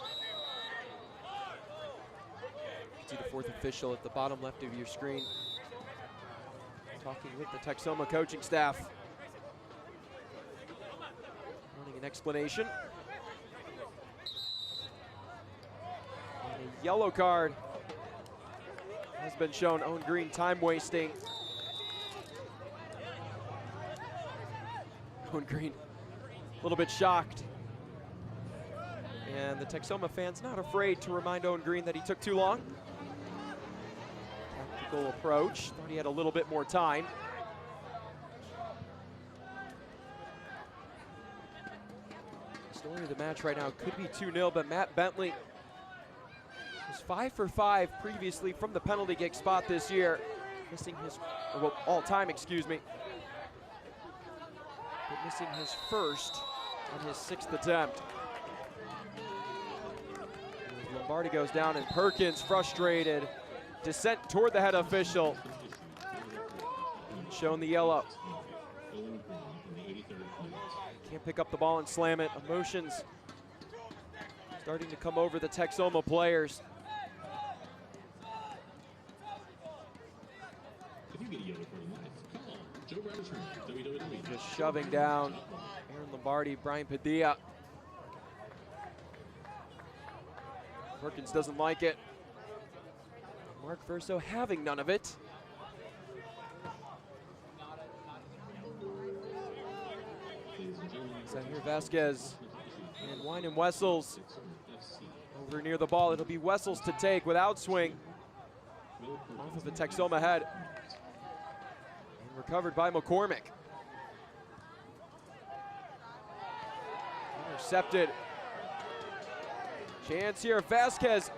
can see the 4th official at the bottom left of your screen, talking with the Texoma coaching staff, wanting an explanation. And a yellow card has been shown. Owen Green time wasting. Owen Green a little bit shocked. And the Texoma fans not afraid to remind Owen Green that he took too long. Tactical approach, thought he had a little bit more time. The story of the match right now could be 2-0, but Matt Bentley was 5 for 5 previously from the penalty kick spot this year, missing his, well, all time, excuse me, but missing his first on his 6th attempt. As Lombardi goes down and Perkins frustrated, descent toward the head official, shown the yellow. Can't pick up the ball and slam it. Emotions starting to come over the Texoma players. Just shoving down Aaron Lombardi, Brian Padilla. Perkins doesn't like it. Mark Verso having none of it. Zahir Vasquez and Wine Wessels over near the ball. It'll be Wessels to take with outswing off of the Texoma head. And recovered by McCormick. Intercepted. Chance here, Vasquez.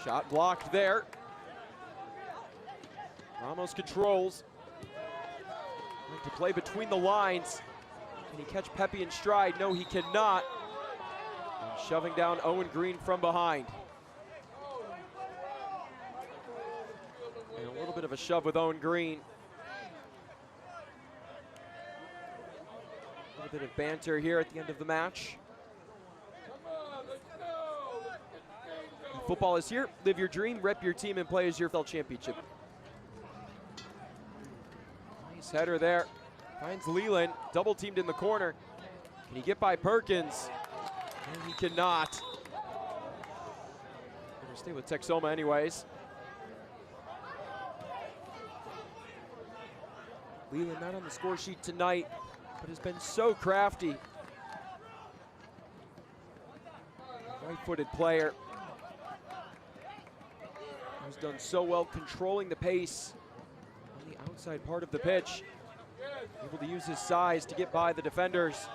Shot blocked there. Ramos controls. Like to play between the lines. Can he catch Pepe in stride? No, he cannot. And shoving down Owen Green from behind. And a little bit of a shove with Owen Green. A little bit of banter here at the end of the match. Football is here. Live your dream, rep your team, and play as USL Championship. Nice header there. Finds Leland, double teamed in the corner. Can he get by Perkins? And he cannot. Gonna stay with Texoma anyways. Leland not on the score sheet tonight, but has been so crafty. Right-footed player. Who's done so well controlling the pace on the outside part of the pitch. Able to use his size to get by the defenders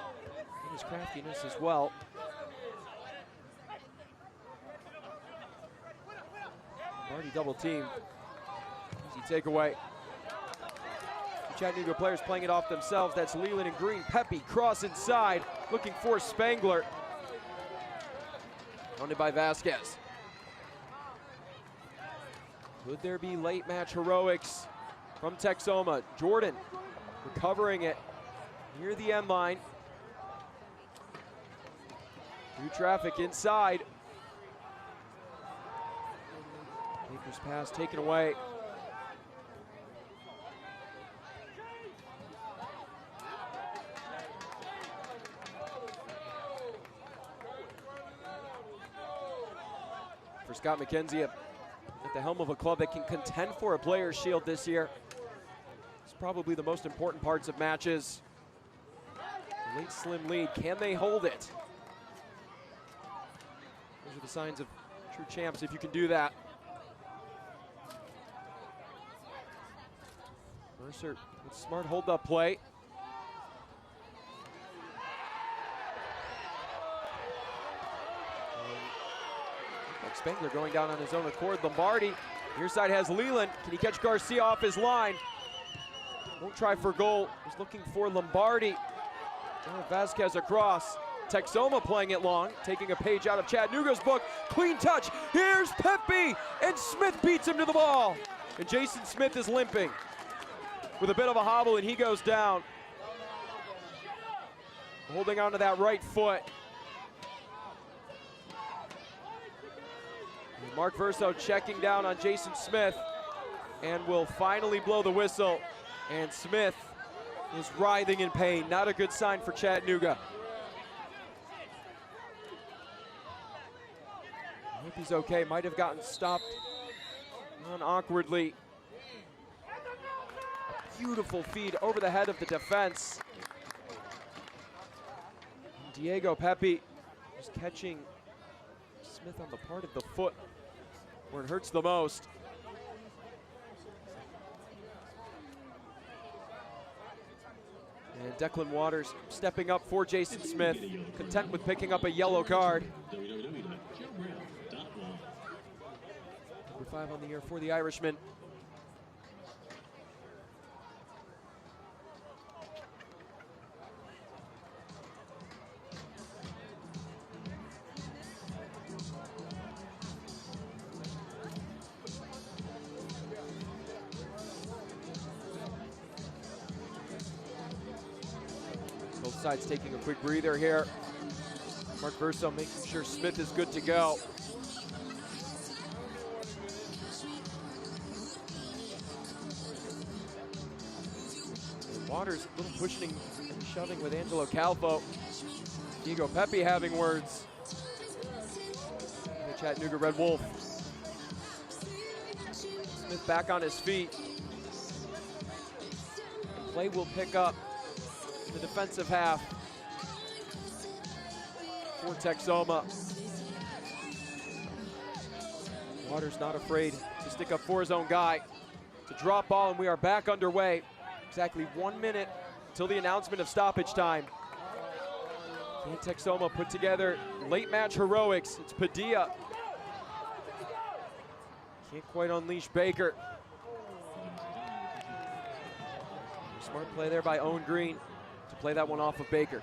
and his craftiness as well. Already double teamed. Easy takeaway. The Chattanooga players playing it off themselves. That's Leland and Green. Pepe cross inside, looking for Spangler. Owned by Vasquez. Could there be late match heroics from Texoma? Jordan recovering it near the end line. Through traffic inside. Baker's pass taken away. For Scott McKenzie, at the helm of a club that can contend for a Players' Shield this year. It's probably the most important parts of matches. A late slim lead, can they hold it? Those are the signs of true champs if you can do that. Mercer with smart hold-up play. Spangler going down on his own accord. Lombardi, near side has Leland. Can he catch Garcia off his line? Won't try for goal. He's looking for Lombardi. Oh, Vasquez across. Texoma playing it long, taking a page out of Chattanooga's book. Clean touch. Here's Pepe, and Smith beats him to the ball. And Jason Smith is limping with a bit of a hobble, and he goes down. Holding onto that right foot. Mark Verso checking down on Jason Smith and will finally blow the whistle. And Smith is writhing in pain. Not a good sign for Chattanooga. I hope he's okay. Might have gotten stopped awkwardly. Beautiful feed over the head of the defense. And Diego Pepe just catching Smith on the part of the foot where it hurts the most. And Declan Waters stepping up for Jason Smith, content with picking up a yellow card. Number 5 on the year for the Irishman. Both sides taking a quick breather here. Mark Verso making sure Smith is good to go. Waters a little pushing and shoving with Angelo Calvo. Diego Pepe having words. The Chattanooga Red Wolf. Smith back on his feet. And play will pick up in the defensive half for Texoma. Waters not afraid to stick up for his own guy. To drop ball, and we are back underway. Exactly 1 minute until the announcement of stoppage time. Can Texoma put together late match heroics? It's Padilla. Can't quite unleash Baker. Smart play there by Owen Green to play that one off of Baker.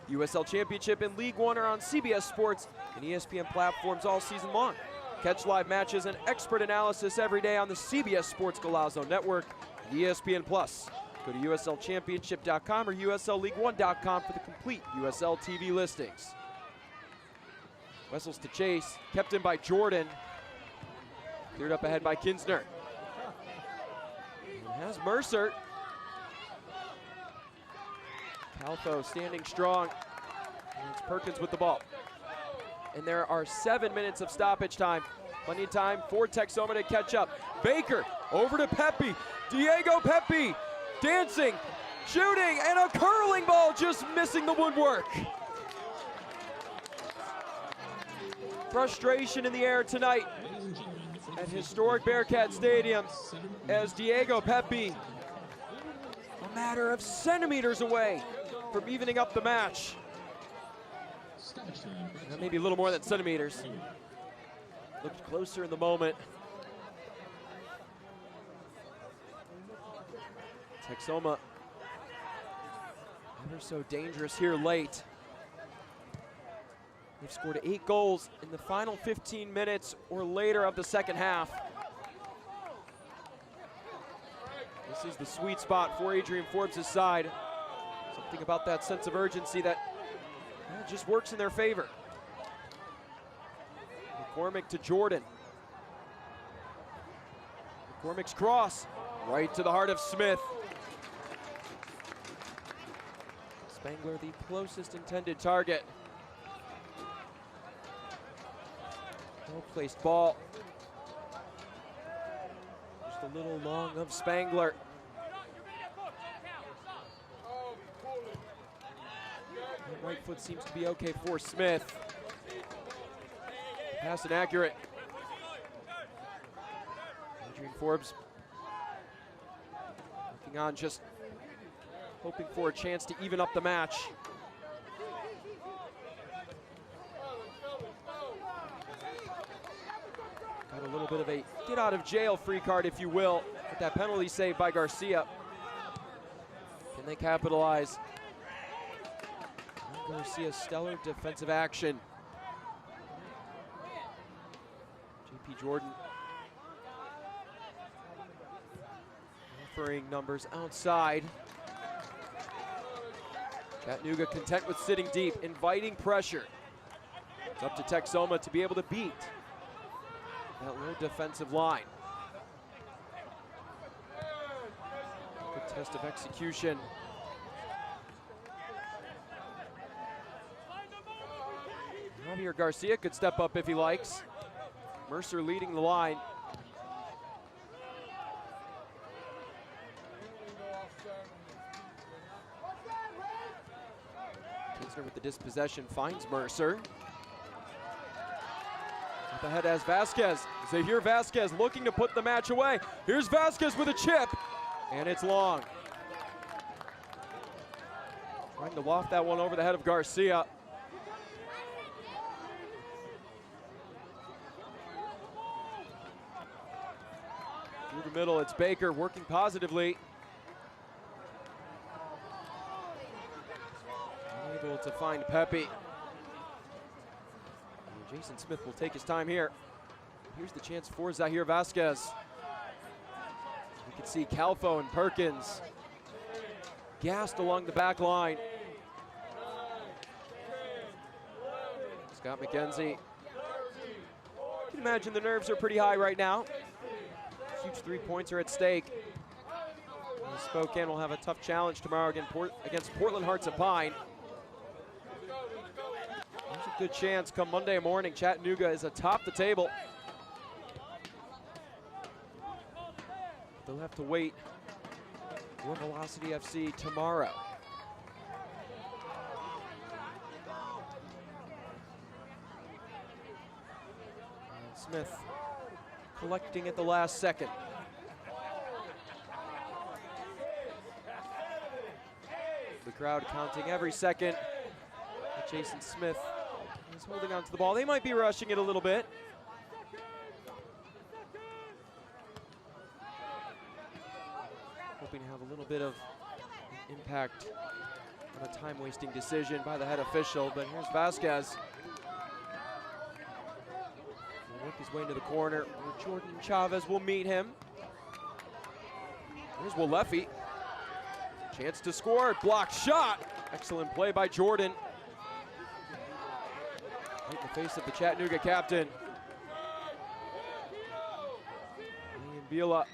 USL Championship and League One are on CBS Sports and ESPN platforms all season long. Catch live matches and expert analysis every day on the CBS Sports Golazo Network and ESPN Plus. Go to USLChampionship.com or USLLeague1.com for the complete USL TV listings. Wessels to chase, kept in by Jordan. Cleared up ahead by Kinsner. And has Mercer. Calfo standing strong. And it's Perkins with the ball. And there are 7 minutes of stoppage time. Plenty of time for Texoma to catch up. Baker over to Pepe. Diego Pepe dancing, shooting, and a curling ball just missing the woodwork. Frustration in the air tonight at historic Bearcat Stadium as Diego Pepe, a matter of centimeters away from evening up the match. Maybe a little more than centimeters. Looked closer in the moment. Texoma, ever so dangerous here late. They've scored 8 goals in the final 15 minutes or later of the second half. This is the sweet spot for Adrian Forbes' side. Something about that sense of urgency that just works in their favor. McCormick to Jordan. McCormick's cross right to the heart of Smith. Spangler the closest intended target. Well-placed ball. Just a little long of Spangler. That right foot seems to be okay for Smith. Pass inaccurate. Adrian Forbes looking on, just hoping for a chance to even up the match. Got a little bit of a get out of jail free card, if you will, with that penalty save by Garcia. Can they capitalize? Garcia's stellar defensive action. JP Jordan offering numbers outside. Chattanooga content with sitting deep, inviting pressure. It's up to Texoma to be able to beat that low defensive line. Good test of execution. Javier Garcia could step up if he likes. Mercer leading the line. Kinsner with the dispossession finds Mercer. Up ahead as Vasquez. Zahir Vasquez looking to put the match away. Here's Vasquez with a chip, and it's long. Trying to waft that one over the head of Garcia. Through the middle, it's Baker working positively. Unable to find Pepe. Jason Smith will take his time here. Here's the chance for Zahir Vasquez. You can see Calfo and Perkins gassed along the back line. Scott McKenzie. You can imagine the nerves are pretty high right now. huge 3 points are at stake. And Spokane will have a tough challenge tomorrow against Portland Hearts of Pine. There's a good chance come Monday morning, Chattanooga is atop the table. They'll have to wait for Velocity FC tomorrow. And Smith collecting at the last second. The crowd counting every second. Jason Smith is holding on to the ball. They might be rushing it a little bit. Hoping to have a little bit of impact on a time-wasting decision by the head official, but here's Vasquez. He'll work his way into the corner where Jordan Chavez will meet him. Here's Walefi. Chance to score, blocked shot. Excellent play by Jordan. Right in the face of the Chattanooga captain. Ian Bila.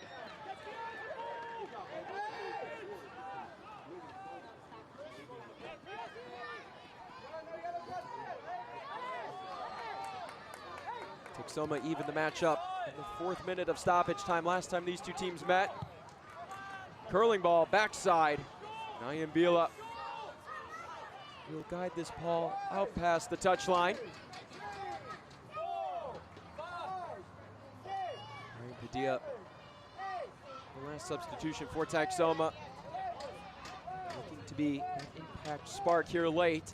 Texoma evened the matchup in the 4th minute of stoppage time. Last time these two teams met. Curling ball, backside. Ian Bila will guide this ball out past the touchline. Padilla, the last substitution for Texoma. Looking to be an impact spark here late.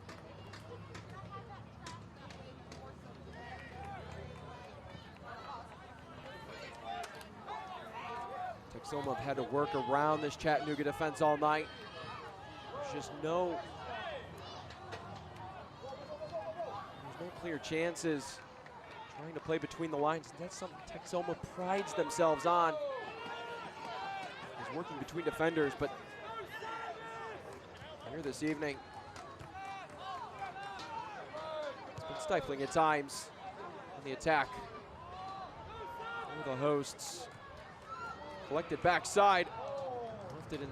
Texoma have had to work around this Chattanooga defense all night. There's no clear chances. Trying to play between the lines. That's something Texoma prides themselves on. Is working between defenders, but here this evening, it's been stifling at times on the attack. For the hosts. Collected backside. Lifted and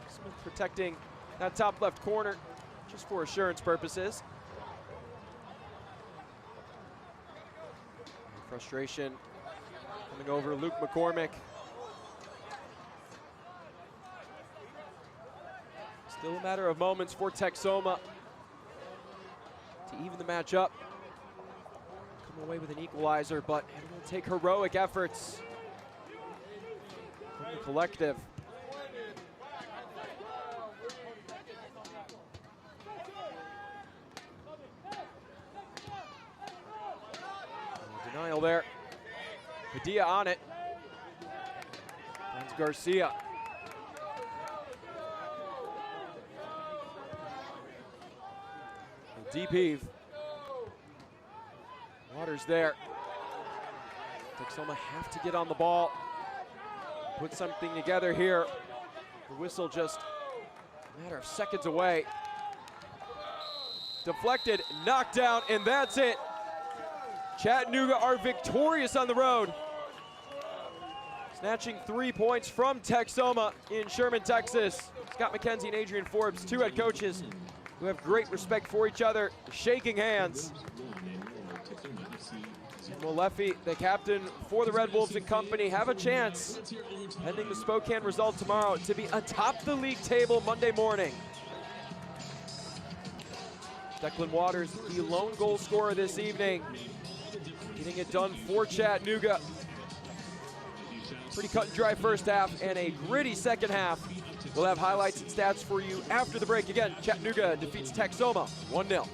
Smith protecting that top left corner just for assurance purposes. Frustration coming over Luke McCormick. Still a matter of moments for Texoma to even the match up. Come away with an equalizer, but it will take heroic efforts from the collective. Denial there. Padilla on it. Finds Garcia. A deep heave. Waters there. Texoma have to get on the ball. Put something together here. The whistle just a matter of seconds away. Deflected, knocked down, and that's it. Chattanooga are victorious on the road, snatching 3 points from Texoma in Sherman, Texas. Scott McKenzie and Adrian Forbes, two head coaches who have great respect for each other, shaking hands. And Walefi, the captain for the Red Wolves and company, have a chance, pending the Spokane result tomorrow, to be atop the league table Monday morning. Declan Waters, the lone goal scorer this evening, getting it done for Chattanooga. Pretty cut and dry first half and a gritty second half. We'll have highlights and stats for you after the break. Again, Chattanooga defeats Texoma 1-0.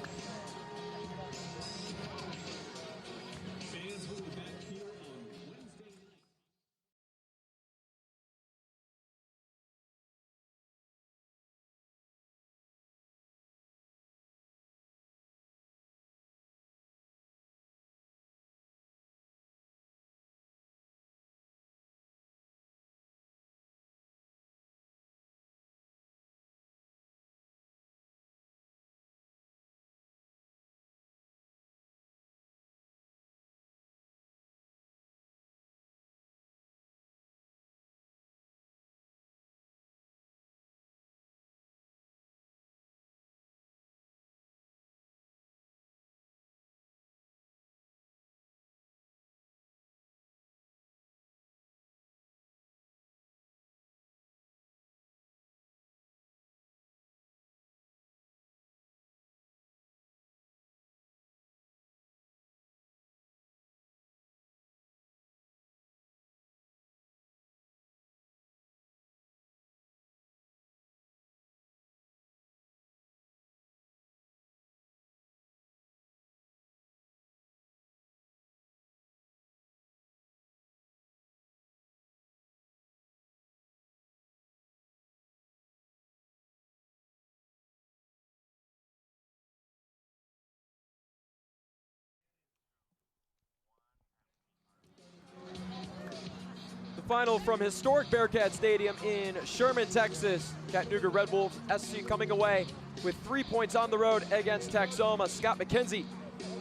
final from historic Bearcat Stadium in Sherman, Texas. Chattanooga Red Wolves SC coming away with 3 points on the road against Texoma. Scott McKenzie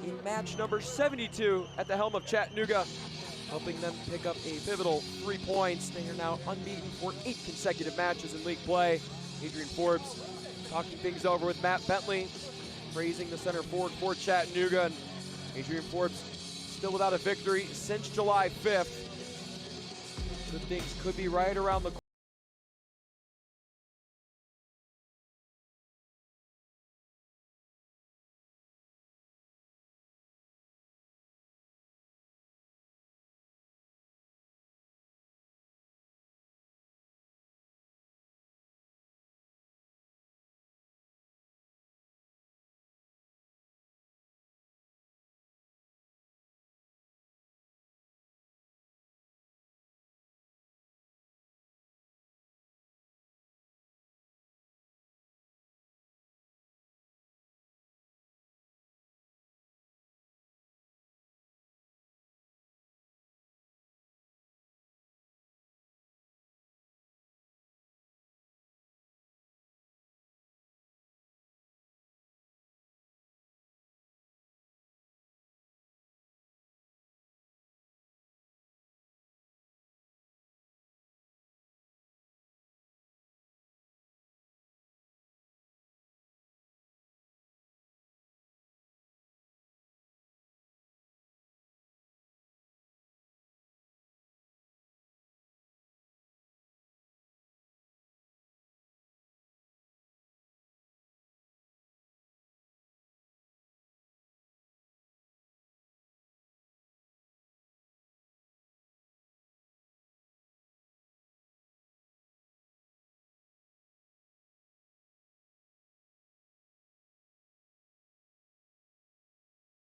in match number 72 at the helm of Chattanooga, helping them pick up a pivotal 3 points. They are now unbeaten for 8 consecutive matches in league play. Adrian Forbes talking things over with Matt Bentley, praising the center forward for Chattanooga. And Adrian Forbes still without a victory since July 5th. Good things could be right around the corner.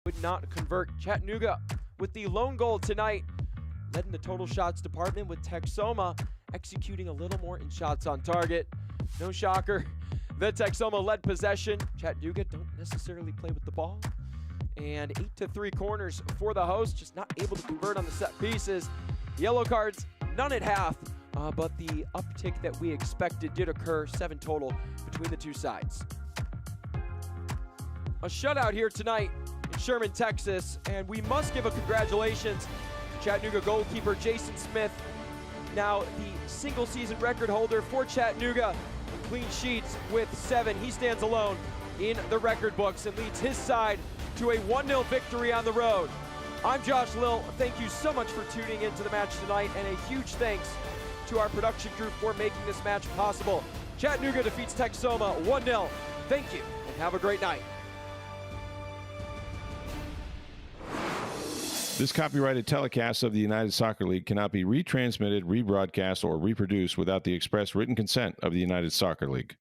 Would not convert. Chattanooga with the lone goal tonight, led in the total shots department, with Texoma executing a little more in shots on target. No shocker, the Texoma led possession. Chattanooga don't necessarily play with the ball, and 8-3 corners for the host, just not able to convert on the set pieces. Yellow cards, none at half, but the uptick that we expected did occur, 7 total between the two sides. A shutout here tonight in Sherman, Texas, and we must give a congratulations to Chattanooga goalkeeper Jason Smith, now the single season record holder for Chattanooga in clean sheets with 7. He stands alone in the record books and leads his side to a 1-0 victory on the road. I'm Josh Lill. Thank you so much for tuning into the match tonight, and a huge thanks to our production crew for making this match possible. Chattanooga defeats Texoma 1-0. Thank you, and have a great night. This copyrighted telecast of the United Soccer League cannot be retransmitted, rebroadcast, or reproduced without the express written consent of the United Soccer League.